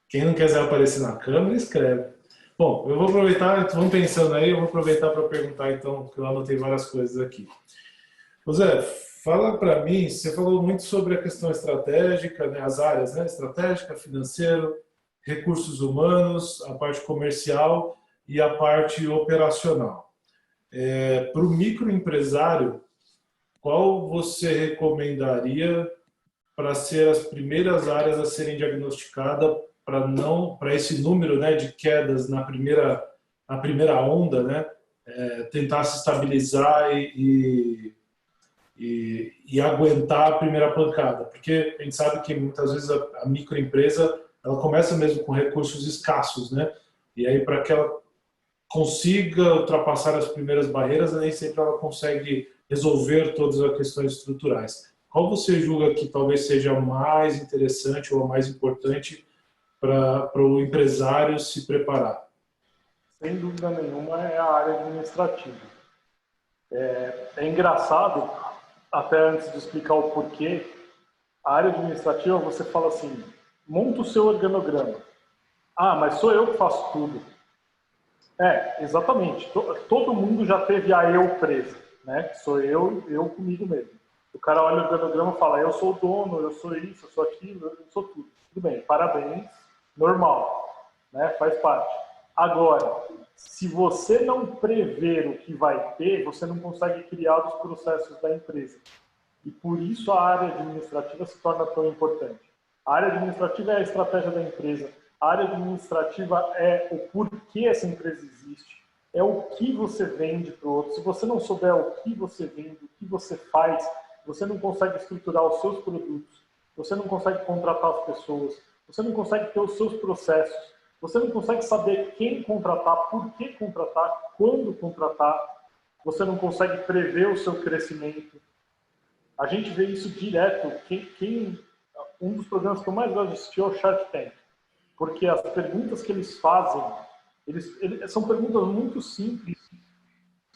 S1: Quem não quiser aparecer na câmera, escreve. Bom, eu vou aproveitar, vamos pensando aí, eu vou aproveitar para perguntar então, porque eu anotei várias coisas aqui. Zé, fala para mim, você falou muito sobre a questão estratégica, né, as áreas, né, estratégica, financeiro, recursos humanos, a parte comercial e a parte operacional. Para o microempresário, qual você recomendaria para ser as primeiras áreas a serem diagnosticadas para esse número, né, de quedas na primeira onda, né, tentar se estabilizar e aguentar a primeira pancada, porque a gente sabe que muitas vezes a microempresa ela começa mesmo com recursos escassos, né, e aí para que ela consiga ultrapassar as primeiras barreiras, nem sempre ela consegue resolver todas as questões estruturais. qual você julga que talvez seja mais interessante ou mais importante para o empresário se preparar?
S2: Sem dúvida nenhuma, é a área administrativa. É engraçado, até antes de explicar o porquê, a área administrativa você fala assim, monta o seu organograma. Ah, mas sou eu que faço tudo. Exatamente. Todo mundo já teve a eu presa, né? Que sou eu comigo mesmo. O cara olha o organograma e fala, eu sou o dono, eu sou isso, eu sou aquilo, eu sou tudo. Tudo bem, parabéns, normal, né? Faz parte. Agora, se você não prever o que vai ter, você não consegue criar os processos da empresa. E por isso a área administrativa se torna tão importante. A área administrativa é a estratégia da empresa. A área administrativa é o porquê essa empresa existe. É o que você vende para o outro. Se você não souber o que você vende, o que você faz, você não consegue estruturar os seus produtos, você não consegue contratar as pessoas, você não consegue ter os seus processos, você não consegue saber quem contratar, por que contratar, quando contratar, você não consegue prever o seu crescimento. A gente vê isso direto. Um dos programas que eu mais gosto de assistir é o Shark Tank, porque as perguntas que eles fazem, são perguntas muito simples,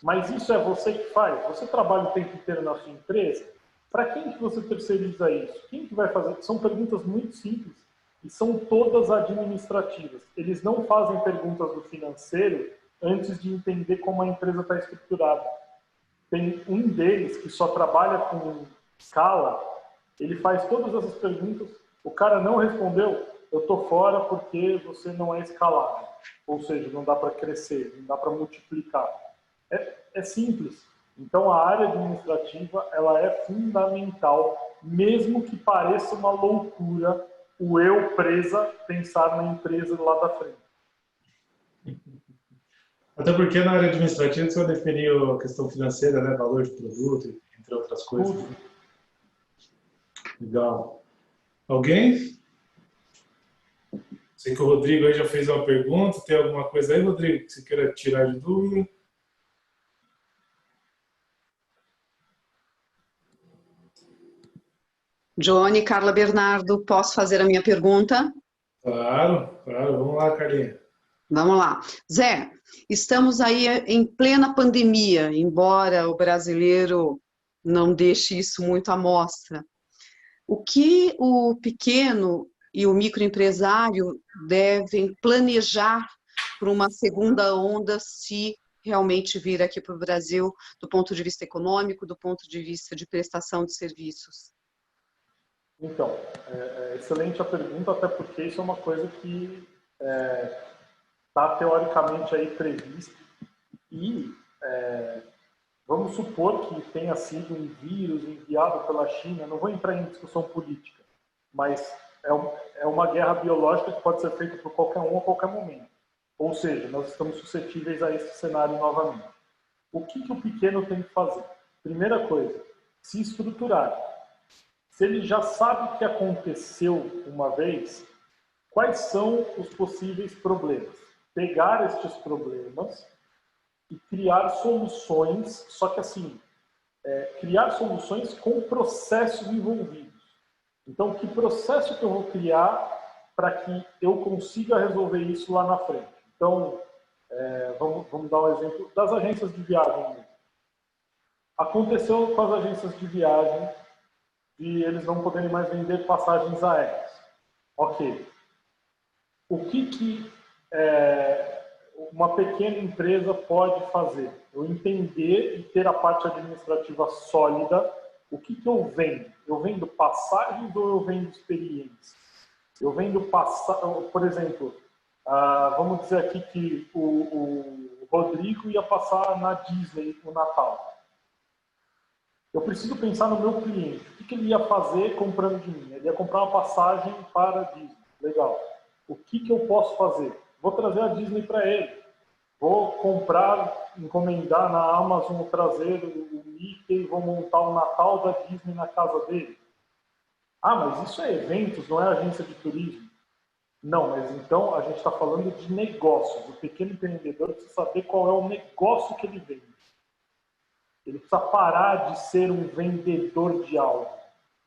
S2: mas isso é você que faz. Você trabalha o tempo inteiro na sua empresa, para quem que você terceiriza isso? Quem que vai fazer? São perguntas muito simples e são todas administrativas. Eles não fazem perguntas do financeiro antes de entender como a empresa está estruturada. Tem um deles que só trabalha com escala, ele faz todas essas perguntas, o cara não respondeu, eu estou fora porque você não é escalável. Ou seja, não dá para crescer, não dá para multiplicar. É simples. Então, a área administrativa ela é fundamental, mesmo que pareça uma loucura o eu presa pensar na empresa lá da frente.
S1: Até porque na área administrativa você vai definir a questão financeira, né? Valor de produto, entre outras coisas.
S2: Tudo.
S1: Legal. Alguém? Sei que o Rodrigo aí já fez uma pergunta. Tem alguma coisa aí, Rodrigo, que você queira tirar de dúvida?
S3: Johnny, Carla Bernardo, posso fazer a minha pergunta?
S1: Claro, claro. Vamos lá, Carlinha.
S3: Vamos lá. Zé, estamos aí em plena pandemia, embora o brasileiro não deixe isso muito à mostra. O que o pequeno e o microempresário devem planejar para uma segunda onda se realmente vir aqui para o Brasil, do ponto de vista econômico, do ponto de vista de prestação de serviços?
S2: Então, excelente a pergunta, até porque isso é uma coisa que está teoricamente aí previsto e vamos supor que tenha sido um vírus enviado pela China, não vou entrar em discussão política, mas é uma guerra biológica que pode ser feita por qualquer um a qualquer momento. Ou seja, nós estamos suscetíveis a esse cenário novamente. O que o pequeno tem que fazer? Primeira coisa, se estruturar. Se ele já sabe o que aconteceu uma vez, quais são os possíveis problemas? Pegar estes problemas e criar soluções, só que assim, criar soluções com processos envolvidos. Então, que processo que eu vou criar para que eu consiga resolver isso lá na frente? Então, vamos dar um exemplo das agências de viagem. Aconteceu com as agências de viagem de eles não poderem mais vender passagens aéreas. Ok. O que uma pequena empresa pode fazer? Eu entender e ter a parte administrativa sólida. O que eu vendo? Eu vendo passagens ou eu vendo experiência? Eu vendo por exemplo, vamos dizer aqui que o Rodrigo ia passar na Disney no Natal. Eu preciso pensar no meu cliente. O que ele ia fazer comprando de mim? Ele ia comprar uma passagem para a Disney. Legal. O que eu posso fazer? Vou trazer a Disney para ele. Vou comprar, encomendar na Amazon, trazer o Mickey, vou montar o Natal da Disney na casa dele. Ah, mas isso é eventos, não é agência de turismo. Não, mas então a gente está falando de negócios. O pequeno empreendedor precisa saber qual é o negócio que ele vende. Ele precisa parar de ser um vendedor de algo.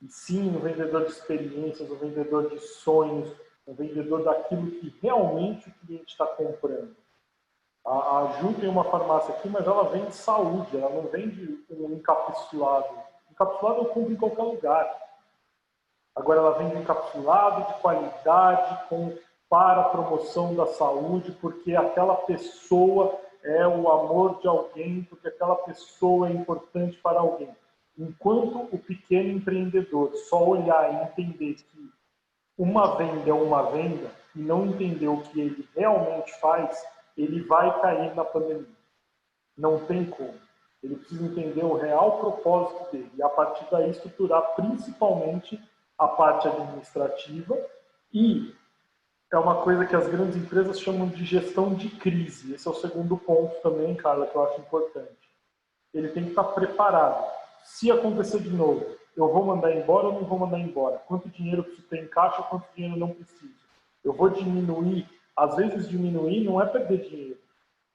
S2: e sim um vendedor de experiências, um vendedor de sonhos, um vendedor daquilo que realmente o cliente está comprando. A Ju tem uma farmácia aqui, mas ela vende saúde, ela não vende um encapsulado. Encapsulado eu compro em qualquer lugar. Agora ela vende encapsulado de qualidade, para a promoção da saúde, porque aquela pessoa é o amor de alguém, porque aquela pessoa é importante para alguém. Enquanto o pequeno empreendedor só olhar e entender que uma venda é uma venda e não entender o que ele realmente faz, ele vai cair na pandemia. Não tem como. Ele precisa entender o real propósito dele e, a partir daí, estruturar principalmente a parte administrativa. E é uma coisa que as grandes empresas chamam de gestão de crise. Esse é o segundo ponto também, Carla, que eu acho importante. Ele tem que estar preparado. Se acontecer de novo, eu vou mandar embora ou não vou mandar embora? Quanto dinheiro eu preciso ter em caixa, quanto dinheiro eu não preciso? Eu vou diminuir. Às vezes diminuir não é perder dinheiro.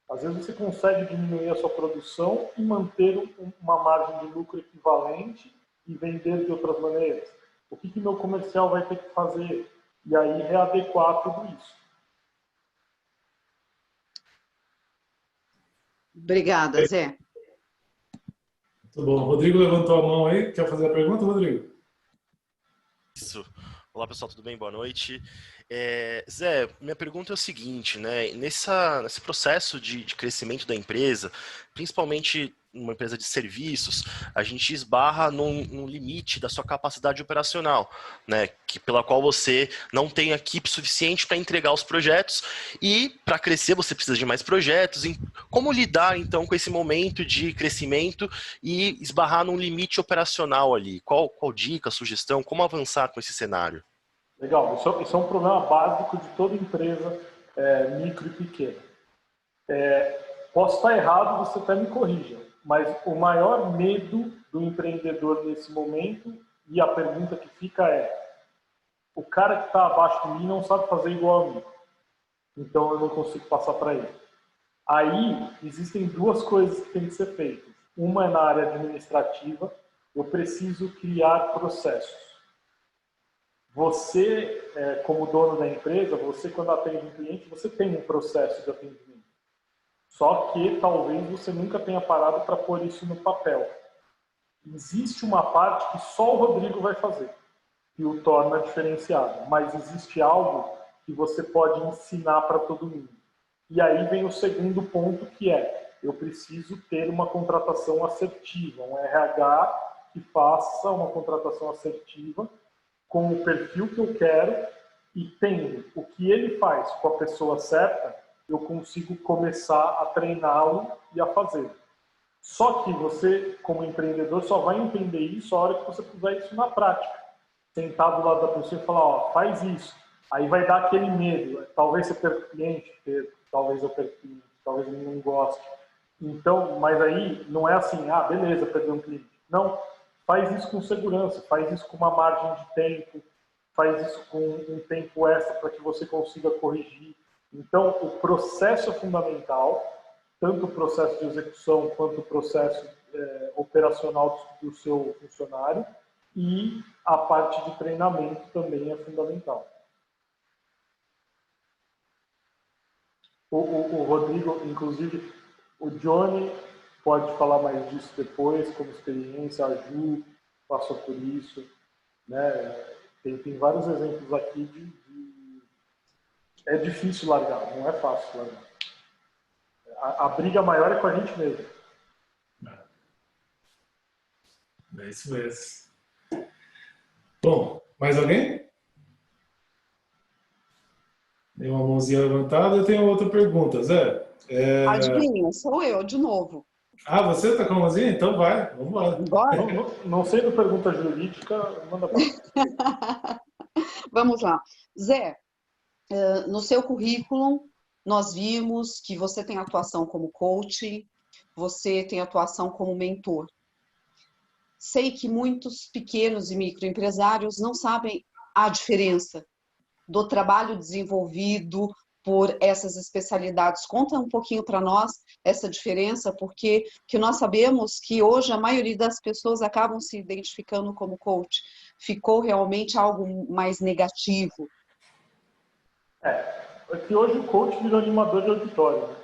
S2: Às vezes você consegue diminuir a sua produção e manter uma margem de lucro equivalente e vender de outras maneiras. O que meu comercial vai ter que fazer? E aí readequar tudo isso.
S3: Obrigada, Zé.
S1: Muito bom. O Rodrigo levantou a mão aí. Quer fazer a pergunta, Rodrigo?
S4: Isso. Olá, pessoal, tudo bem? Boa noite. Zé, minha pergunta é o seguinte, né? Nesse processo de crescimento da empresa, principalmente uma empresa de serviços, a gente esbarra num limite da sua capacidade operacional, né? Pela qual você não tem equipe suficiente para entregar os projetos e para crescer você precisa de mais projetos. Como lidar, então, com esse momento de crescimento e esbarrar num limite operacional ali? Qual dica, sugestão, como avançar com esse cenário?
S2: Legal, isso é um problema básico de toda empresa micro e pequena. Posso estar errado, você até me corrija, mas o maior medo do empreendedor nesse momento, e a pergunta que fica é: o cara que está abaixo de mim não sabe fazer igual a mim, então eu não consigo passar para ele. Aí existem duas coisas que têm que ser feitas. Uma é na área administrativa, eu preciso criar processos. Você, como dono da empresa, você quando atende um cliente, você tem um processo de atendimento. Só que talvez você nunca tenha parado para pôr isso no papel. Existe uma parte que só o Rodrigo vai fazer, que o torna diferenciado. Mas existe algo que você pode ensinar para todo mundo. E aí vem o segundo ponto, que é: eu preciso ter uma contratação assertiva, um RH que faça uma contratação assertiva com o perfil que eu quero, e tendo o que ele faz com a pessoa certa, eu consigo começar a treiná-lo e a fazer. Só que você, como empreendedor, só vai entender isso a hora que você puser isso na prática. Sentar do lado da pessoa e falar: ó, faz isso. Aí vai dar aquele medo. Talvez você perca o cliente, talvez eu perca o cliente, talvez ele não goste. Então, mas aí não é assim: ah, beleza, perder um cliente. Não. Faz isso com segurança, faz isso com uma margem de tempo, faz isso com um tempo extra para que você consiga corrigir. Então, o processo é fundamental, tanto o processo de execução quanto o processo operacional do seu funcionário, e a parte de treinamento também é fundamental. O Rodrigo, inclusive, o Johnny pode falar mais disso depois, como experiência, a Ju passou por isso, né? Tem vários exemplos aqui É difícil largar, não é fácil largar. A briga maior é com a gente mesmo.
S1: É isso mesmo. Bom, mais alguém? Tem uma mãozinha levantada. Eu tenho outra pergunta, Zé.
S3: Adivinha, sou eu de novo.
S1: Ah, você está com a mãozinha? Então vai, vamos embora.
S3: Bora?
S2: Não sendo pergunta jurídica, manda para.
S3: Vamos lá. Zé, no seu currículo, nós vimos que você tem atuação como coach, você tem atuação como mentor. Sei que muitos pequenos e microempresários não sabem a diferença do trabalho desenvolvido por essas especialidades. Conta um pouquinho para nós essa diferença, porque que nós sabemos que hoje a maioria das pessoas acabam se identificando como coach, ficou realmente algo mais negativo?
S2: É que hoje o coach virou animador de auditório, né?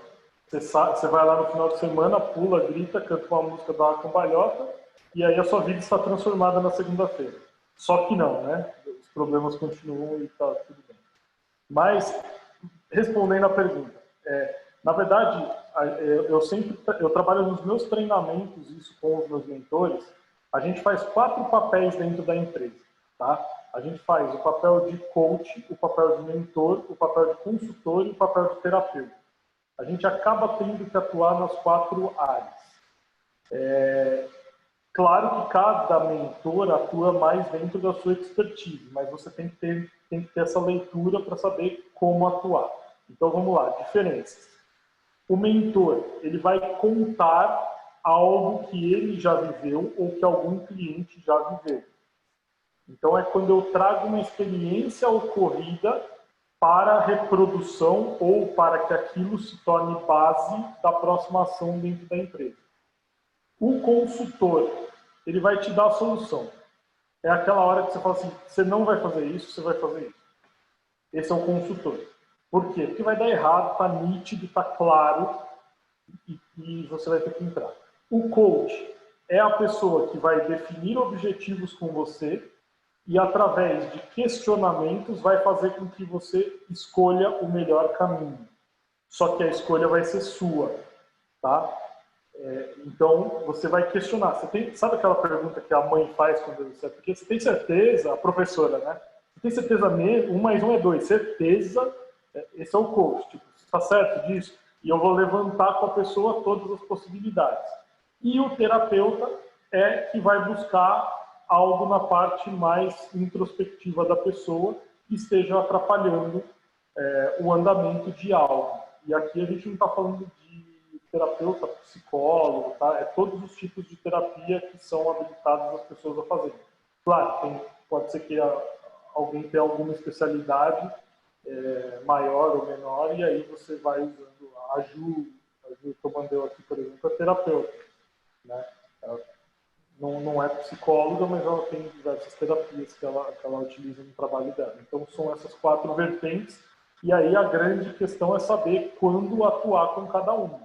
S2: Você vai lá no final de semana, pula, grita, canta uma música, dá uma cambalhota, e aí a sua vida está transformada na segunda-feira. Só que não, né? Os problemas continuam e tá tudo bem. Mas, respondendo à pergunta, na verdade, eu trabalho nos meus treinamentos, isso com os meus mentores, a gente faz 4 papéis dentro da empresa, tá? A gente faz o papel de coach, o papel de mentor, o papel de consultor e o papel de terapeuta. A gente acaba tendo que atuar nas 4 áreas. Claro que cada mentor atua mais dentro da sua expertise, mas você tem que ter essa leitura para saber como atuar. Então vamos lá, diferenças. O mentor, ele vai contar algo que ele já viveu ou que algum cliente já viveu. Então é quando eu trago uma experiência ocorrida para a reprodução ou para que aquilo se torne base da próxima ação dentro da empresa. O consultor, ele vai te dar a solução. É aquela hora que você fala assim, você não vai fazer isso, você vai fazer isso. Esse é o consultor. Por quê? Porque vai dar errado, está nítido, está claro e você vai ter que entrar. O coach é a pessoa que vai definir objetivos com você e, através de questionamentos, vai fazer com que você escolha o melhor caminho. Só que a escolha vai ser sua, tá? Então, você vai questionar. Sabe aquela pergunta que a mãe faz quando você... Porque você tem certeza, a professora, né? Você tem certeza mesmo? 1 mais 1 é 2. Certeza, esse é o coach. Tipo, você está certo disso? E eu vou levantar com a pessoa todas as possibilidades. E o terapeuta é que vai buscar algo na parte mais introspectiva da pessoa que esteja atrapalhando o andamento de algo. E aqui a gente não está falando de terapeuta, psicólogo, tá? É todos os tipos de terapia que são habilitados as pessoas a fazerem. Claro, pode ser que alguém tenha alguma especialidade maior ou menor, e aí você vai usando a Ju que eu mandei aqui, por exemplo, é terapeuta, né? Ela não é psicóloga, mas ela tem diversas terapias que ela utiliza no trabalho dela. Então, são essas 4 vertentes, e aí a grande questão é saber quando atuar com cada uma.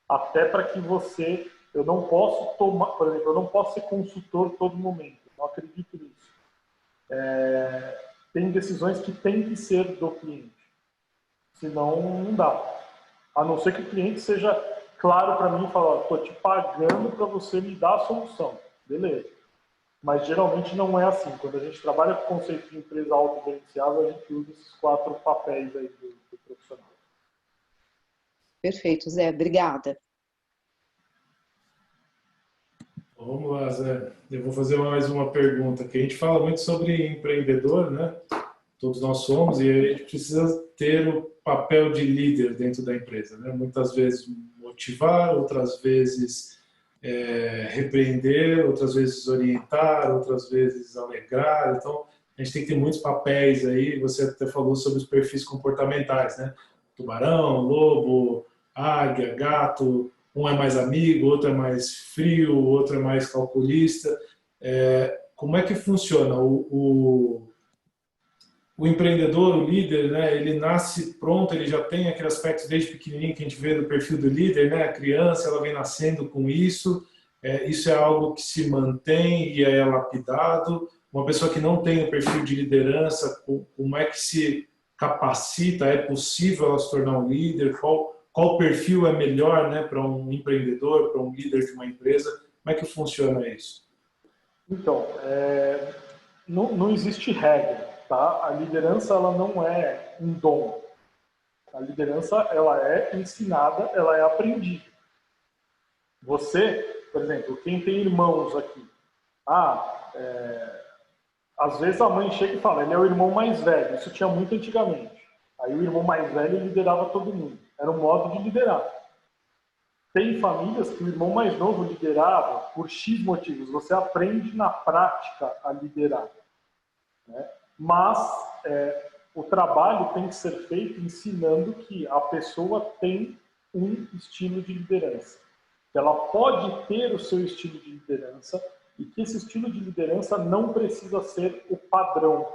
S2: Até para que eu não posso tomar, por exemplo, eu não posso ser consultor todo momento, eu não acredito nisso. Tem decisões que têm que ser do cliente, senão não dá. A não ser que o cliente seja claro para mim e fale, estou te pagando para você me dar a solução. Beleza. Mas geralmente não é assim. Quando a gente trabalha com o conceito de empresa autogerenciável, a gente usa esses 4 papéis aí do profissional.
S3: Perfeito, Zé. Obrigada.
S1: Vamos lá, Zé. Eu vou fazer mais uma pergunta, que a gente fala muito sobre empreendedor, né? Todos nós somos, e a gente precisa ter o papel de líder dentro da empresa, né? Muitas vezes motivar, outras vezes repreender, outras vezes orientar, outras vezes alegrar. Então, a gente tem que ter muitos papéis aí. Você até falou sobre os perfis comportamentais, né? Tubarão, lobo, águia, gato. Um é mais amigo, outro é mais frio, outro é mais calculista. Como é que funciona? O empreendedor, o líder, né, ele nasce pronto, ele já tem aquele aspecto desde pequenininho que a gente vê no perfil do líder, né? A criança, ela vem nascendo com isso. Isso é algo que se mantém e é lapidado. Uma pessoa que não tem o perfil de liderança, como é que se capacita? É possível ela se tornar um líder? Qual perfil é melhor, né, para um empreendedor, para um líder de uma empresa? Como é que funciona isso?
S2: Então, não existe regra, tá? A liderança, ela não é um dom. A liderança, ela é ensinada, ela é aprendida. Você, por exemplo, quem tem irmãos aqui, às vezes a mãe chega e fala, ele é o irmão mais velho. Isso tinha muito antigamente. Aí o irmão mais velho liderava todo mundo. Era um modo de liderar. Tem famílias que o irmão mais novo liderava por X motivos. Você aprende na prática a liderar, né? Mas o trabalho tem que ser feito ensinando que a pessoa tem um estilo de liderança. Ela pode ter o seu estilo de liderança e que esse estilo de liderança não precisa ser o padrão.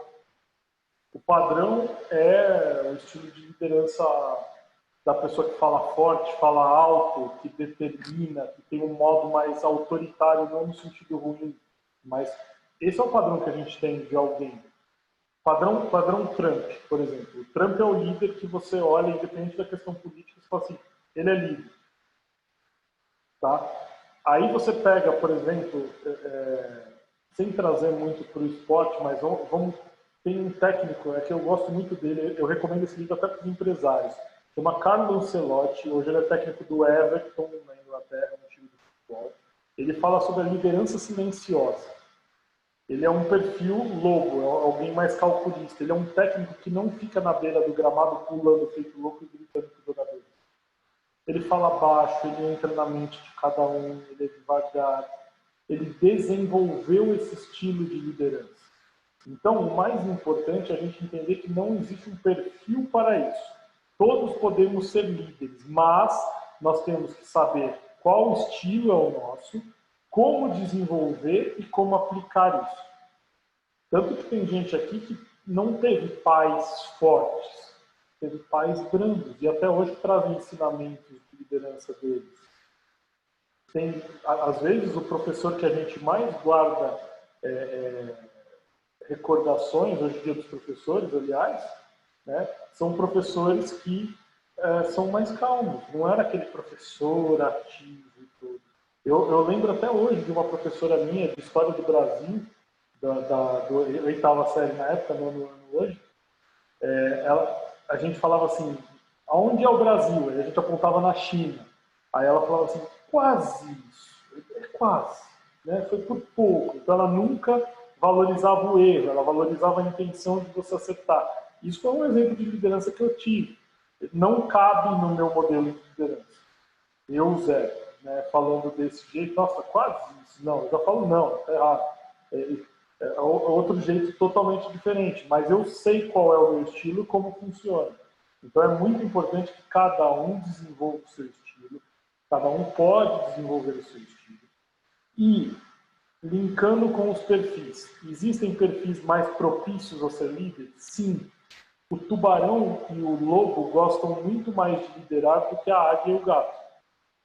S2: O padrão é o estilo de liderança da pessoa que fala forte, fala alto, que determina, que tem um modo mais autoritário, não no sentido ruim, mas esse é o padrão que a gente tem de alguém. Padrão Trump, por exemplo. O Trump é o líder que você olha, independente da questão política, você fala assim, ele é líder. Tá? Aí você pega, por exemplo, sem trazer muito para o esporte, mas tem um técnico que eu gosto muito dele, eu recomendo esse livro até para os empresários. Chama Carlo Ancelotti, hoje ele é técnico do Everton, na Inglaterra, no time de futebol. Ele fala sobre a liderança silenciosa. Ele é um perfil lobo, é alguém mais calculista. Ele é um técnico que não fica na beira do gramado pulando feito louco e gritando com os jogadores. Ele fala baixo, ele entra na mente de cada um, ele é devagar. Ele desenvolveu esse estilo de liderança. Então, o mais importante é a gente entender que não existe um perfil para isso. Todos podemos ser líderes, mas nós temos que saber qual estilo é o nosso, como desenvolver e como aplicar isso. Tanto que tem gente aqui que não teve pais fortes, teve pais brandos, e até hoje trazem ensinamentos de liderança deles. Às vezes, o professor que a gente mais guarda recordações, hoje em dia dos professores, aliás, né, são professores que são mais calmos. Não era aquele professor ativo e tudo. Eu lembro até hoje de uma professora minha de História do Brasil, do oitava série na época, no ano hoje, a gente falava assim, aonde é o Brasil? Aí a gente apontava na China. Aí ela falava assim, quase isso, é quase, né? Foi por pouco. Então ela nunca valorizava o erro, ela valorizava a intenção de você acertar. Isso foi um exemplo de liderança que eu tive. Não cabe no meu modelo de liderança. Eu, Zé, né, falando desse jeito, nossa, quase isso. Não, eu já falo não, tá errado. É outro jeito totalmente diferente, mas eu sei qual é o meu estilo e como funciona. Então é muito importante que cada um desenvolva o seu estilo, cada um pode desenvolver o seu estilo. E, linkando com os perfis, existem perfis mais propícios a ser líder? Sim. O tubarão e o lobo gostam muito mais de liderar do que a águia e o gato.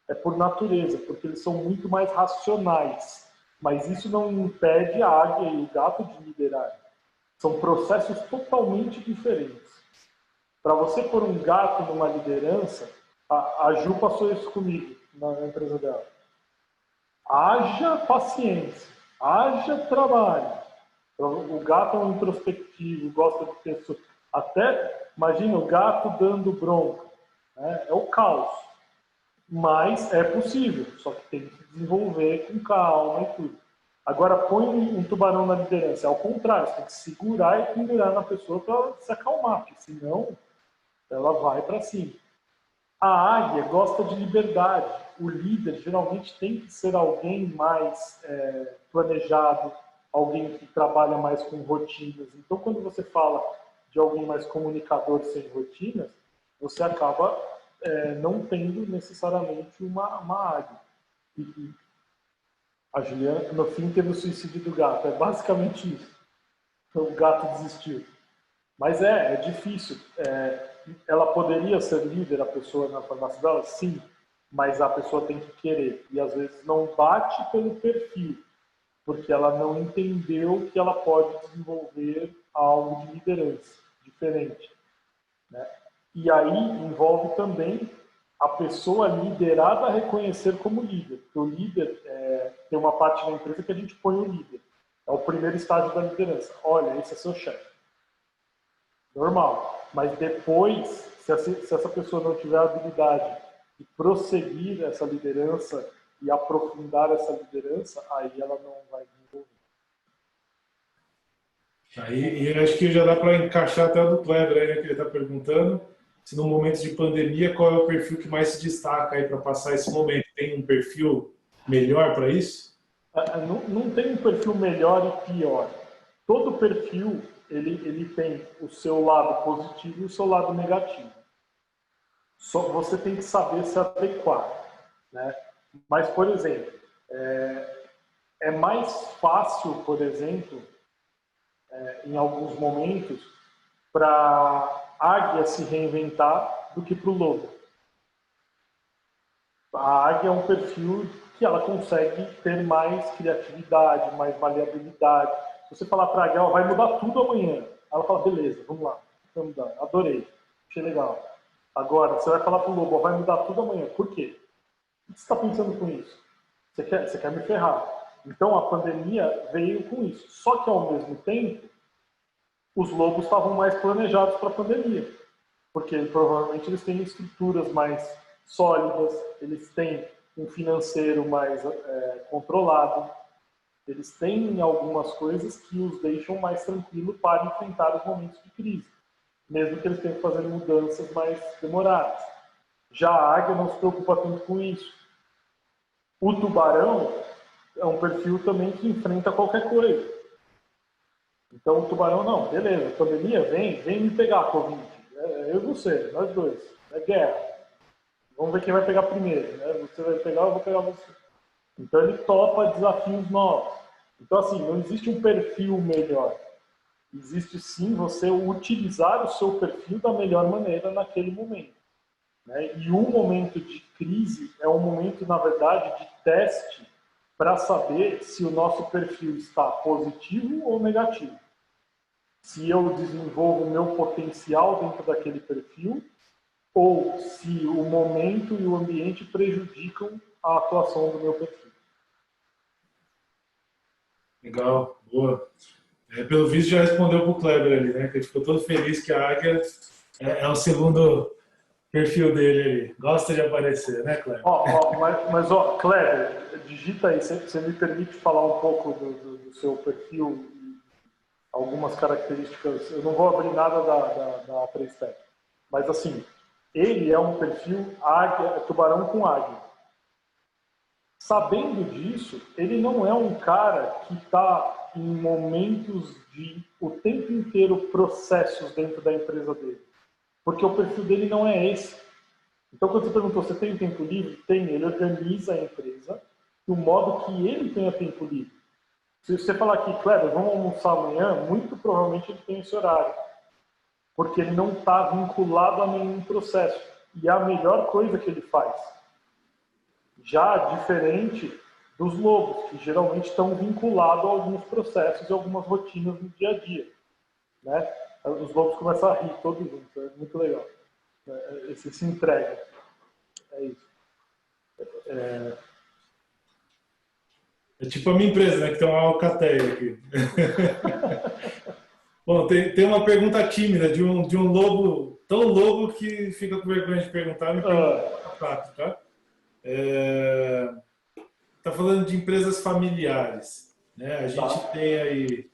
S2: É por natureza, porque eles são muito mais racionais. Mas isso não impede a águia e o gato de liderar. São processos totalmente diferentes. Para você pôr um gato numa liderança, a Ju passou isso comigo na empresa dela. Haja paciência, haja trabalho. O gato é um introspectivo, gosta de pessoas. Até, imagina, o gato dando bronca. Né? É o caos. Mas é possível, só que tem que desenvolver com calma e tudo. Agora, põe um tubarão na liderança. É ao contrário, você tem que segurar e pendurar na pessoa para se acalmar, porque senão ela vai para cima. A águia gosta de liberdade. O líder geralmente tem que ser alguém mais planejado, alguém que trabalha mais com rotinas. Então, quando você fala de alguém mais comunicador sem rotinas, você acaba não tendo necessariamente uma águia. E a Juliana, no fim, teve o suicídio do gato. É basicamente isso. O gato desistiu. Mas é difícil. Ela poderia ser líder, a pessoa na farmácia dela? Sim. Mas a pessoa tem que querer. E às vezes não bate pelo perfil. Porque ela não entendeu que ela pode desenvolver algo de liderança diferente. Né? E aí envolve também a pessoa liderada a reconhecer como líder. Porque o líder, tem uma parte da empresa que a gente põe o líder. É o primeiro estágio da liderança. Olha, esse é seu chefe. Normal. Mas depois, se essa pessoa não tiver a habilidade de prosseguir essa liderança e aprofundar essa liderança, aí ela não vai desenvolver.
S1: Aí, e acho que já dá para encaixar até o do Kleber aí, né, que ele está perguntando se no momento de pandemia qual é o perfil que mais se destaca aí para passar esse momento. Tem um perfil melhor para isso?
S2: Não tem um perfil melhor e pior. Todo perfil ele tem o seu lado positivo e o seu lado negativo. Só você tem que saber se adequar, né? Mas, por exemplo, é mais fácil, por exemplo, em alguns momentos, para a águia se reinventar do que para o lobo. A águia é um perfil que ela consegue ter mais criatividade, mais maleabilidade. Se você falar para a águia, ela vai mudar tudo amanhã. Ela fala, beleza, vamos lá, vamos mudar. Adorei, achei legal. Agora, você vai falar para o lobo, vai mudar tudo amanhã. Por quê? O que você está pensando com isso? Você quer me ferrar. Então, a pandemia veio com isso. Só que, ao mesmo tempo, os lobos estavam mais planejados para a pandemia. Porque, provavelmente, eles têm estruturas mais sólidas, eles têm um financeiro mais controlado, eles têm algumas coisas que os deixam mais tranquilos para enfrentar os momentos de crise, mesmo que eles tenham que fazer mudanças mais demoradas. Já a águia não se preocupa tanto com isso. O tubarão é um perfil também que enfrenta qualquer coisa. Então o tubarão não, beleza, pandemia, vem me pegar, Covid. Eu e você, nós dois. É guerra. Vamos ver quem vai pegar primeiro, né? Você vai pegar, eu vou pegar você. Então ele topa desafios novos. Então assim, não existe um perfil melhor. Existe sim você utilizar o seu perfil da melhor maneira naquele momento, né? E um momento de crise é um momento, na verdade, de teste para saber se o nosso perfil está positivo ou negativo. Se eu desenvolvo o meu potencial dentro daquele perfil ou se o momento e o ambiente prejudicam a atuação do meu perfil.
S1: Legal, boa. Pelo visto já respondeu para o Kleber ali, né? Que ele ficou todo feliz que a águia é o segundo perfil dele ali. Gosta de aparecer, né, Kleber?
S2: Mas Kleber, digita aí, você me permite falar um pouco do seu perfil, algumas características. Eu não vou abrir nada da Prestec, mas assim, ele é um perfil águia, tubarão com águia. Sabendo disso, ele não é um cara que está em momentos de o tempo inteiro processos dentro da empresa dele, porque o perfil dele não é esse. Então, quando você perguntou, você tem tempo livre? Tem, ele organiza a empresa do modo que ele tenha tempo livre. Se você falar aqui, Kleber, vamos almoçar amanhã, muito provavelmente ele tem esse horário, porque ele não está vinculado a nenhum processo. E é a melhor coisa que ele faz. Já diferente dos lobos, que geralmente estão vinculados a alguns processos e algumas rotinas no dia a dia, né? Os lobos começam a rir todos juntos, é muito legal. Esse se entrega. É isso.
S1: É tipo a minha empresa, né? Que tem uma alcateia aqui. Bom, tem uma pergunta tímida de um lobo, tão lobo que fica com vergonha de perguntar, me pergunta rápido, tá? Tá falando de empresas familiares, né? A gente tem aí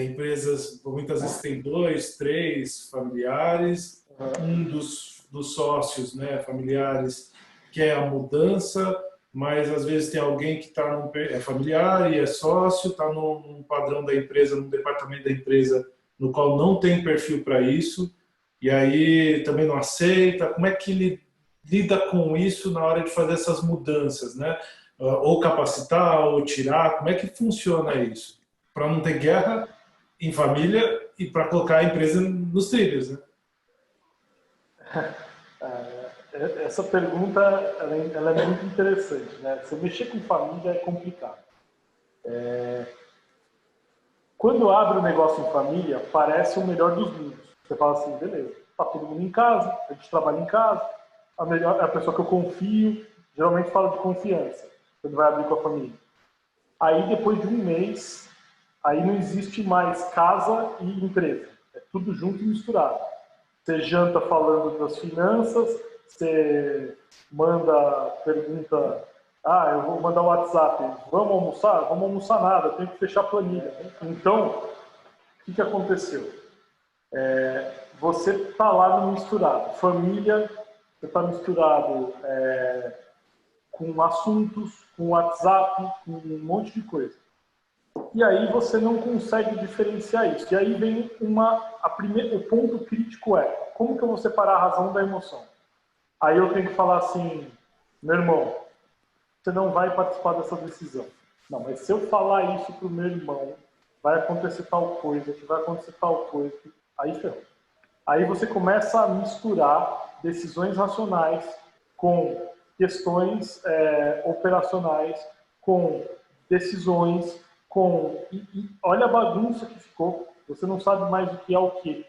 S1: empresas, muitas vezes tem 2, 3 familiares, um dos sócios, né, familiares quer a mudança, mas às vezes tem alguém que é familiar e é sócio, está num padrão da empresa, num departamento da empresa no qual não tem perfil para isso, e aí também não aceita. Como é que ele lida com isso na hora de fazer essas mudanças, né? Ou capacitar, ou tirar, como é que funciona isso? Para não ter guerra em família e para colocar a empresa nos trilhos, né?
S2: Essa pergunta ela é muito interessante, né? Você mexer com família é complicado. Quando abre o negócio em família, parece o melhor dos mundos. Você fala assim, beleza, tá todo mundo em casa, a gente trabalha em casa, a pessoa que eu confio, geralmente fala de confiança, quando vai abrir com a família. Aí depois de um mês, aí não existe mais casa e empresa. É tudo junto e misturado. Você janta falando das finanças, você pergunta, eu vou mandar um WhatsApp, vamos almoçar? Vamos almoçar nada, eu tenho que fechar a planilha. Então, o que aconteceu? Você está lá no misturado. Família, você está misturado com assuntos, com WhatsApp, com um monte de coisa. E aí você não consegue diferenciar isso. E aí vem o ponto crítico como que eu vou separar a razão da emoção? Aí eu tenho que falar assim, meu irmão, você não vai participar dessa decisão. Não, mas se eu falar isso para o meu irmão, vai acontecer tal coisa, que vai acontecer tal coisa, aí ferrou. Aí você começa a misturar decisões racionais com questões operacionais, com decisões, com... olha a bagunça que ficou. Você não sabe mais o que é o que.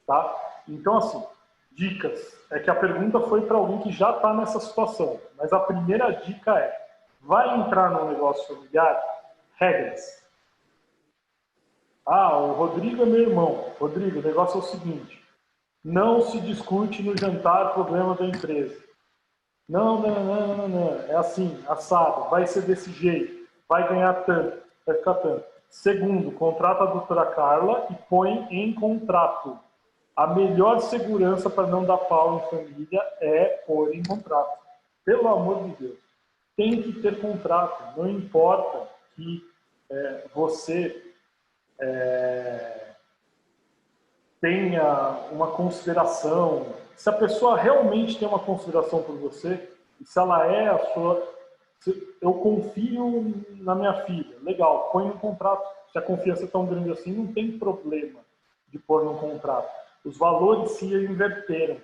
S2: Tá? Então, assim, dicas. É que a pergunta foi para alguém que já está nessa situação. Mas a primeira dica é: vai entrar num negócio familiar? Regras. Ah, o Rodrigo é meu irmão. Rodrigo, o negócio é o seguinte: não se discute no jantar problema da empresa. Não, não, não, não, não. É assim, assado, vai ser desse jeito, vai ganhar tanto, vai ficar tanto. Segundo, contrata a doutora Carla e põe em contrato. A melhor segurança para não dar pau em família é pôr em contrato. Pelo amor de Deus. Tem que ter contrato. Não importa que você tenha uma consideração. Se a pessoa realmente tem uma consideração por você, e se ela é a sua... Eu confio na minha filha. Legal, põe no contrato. Se a confiança é tão grande assim, não tem problema de pôr no contrato. Os valores se inverteram.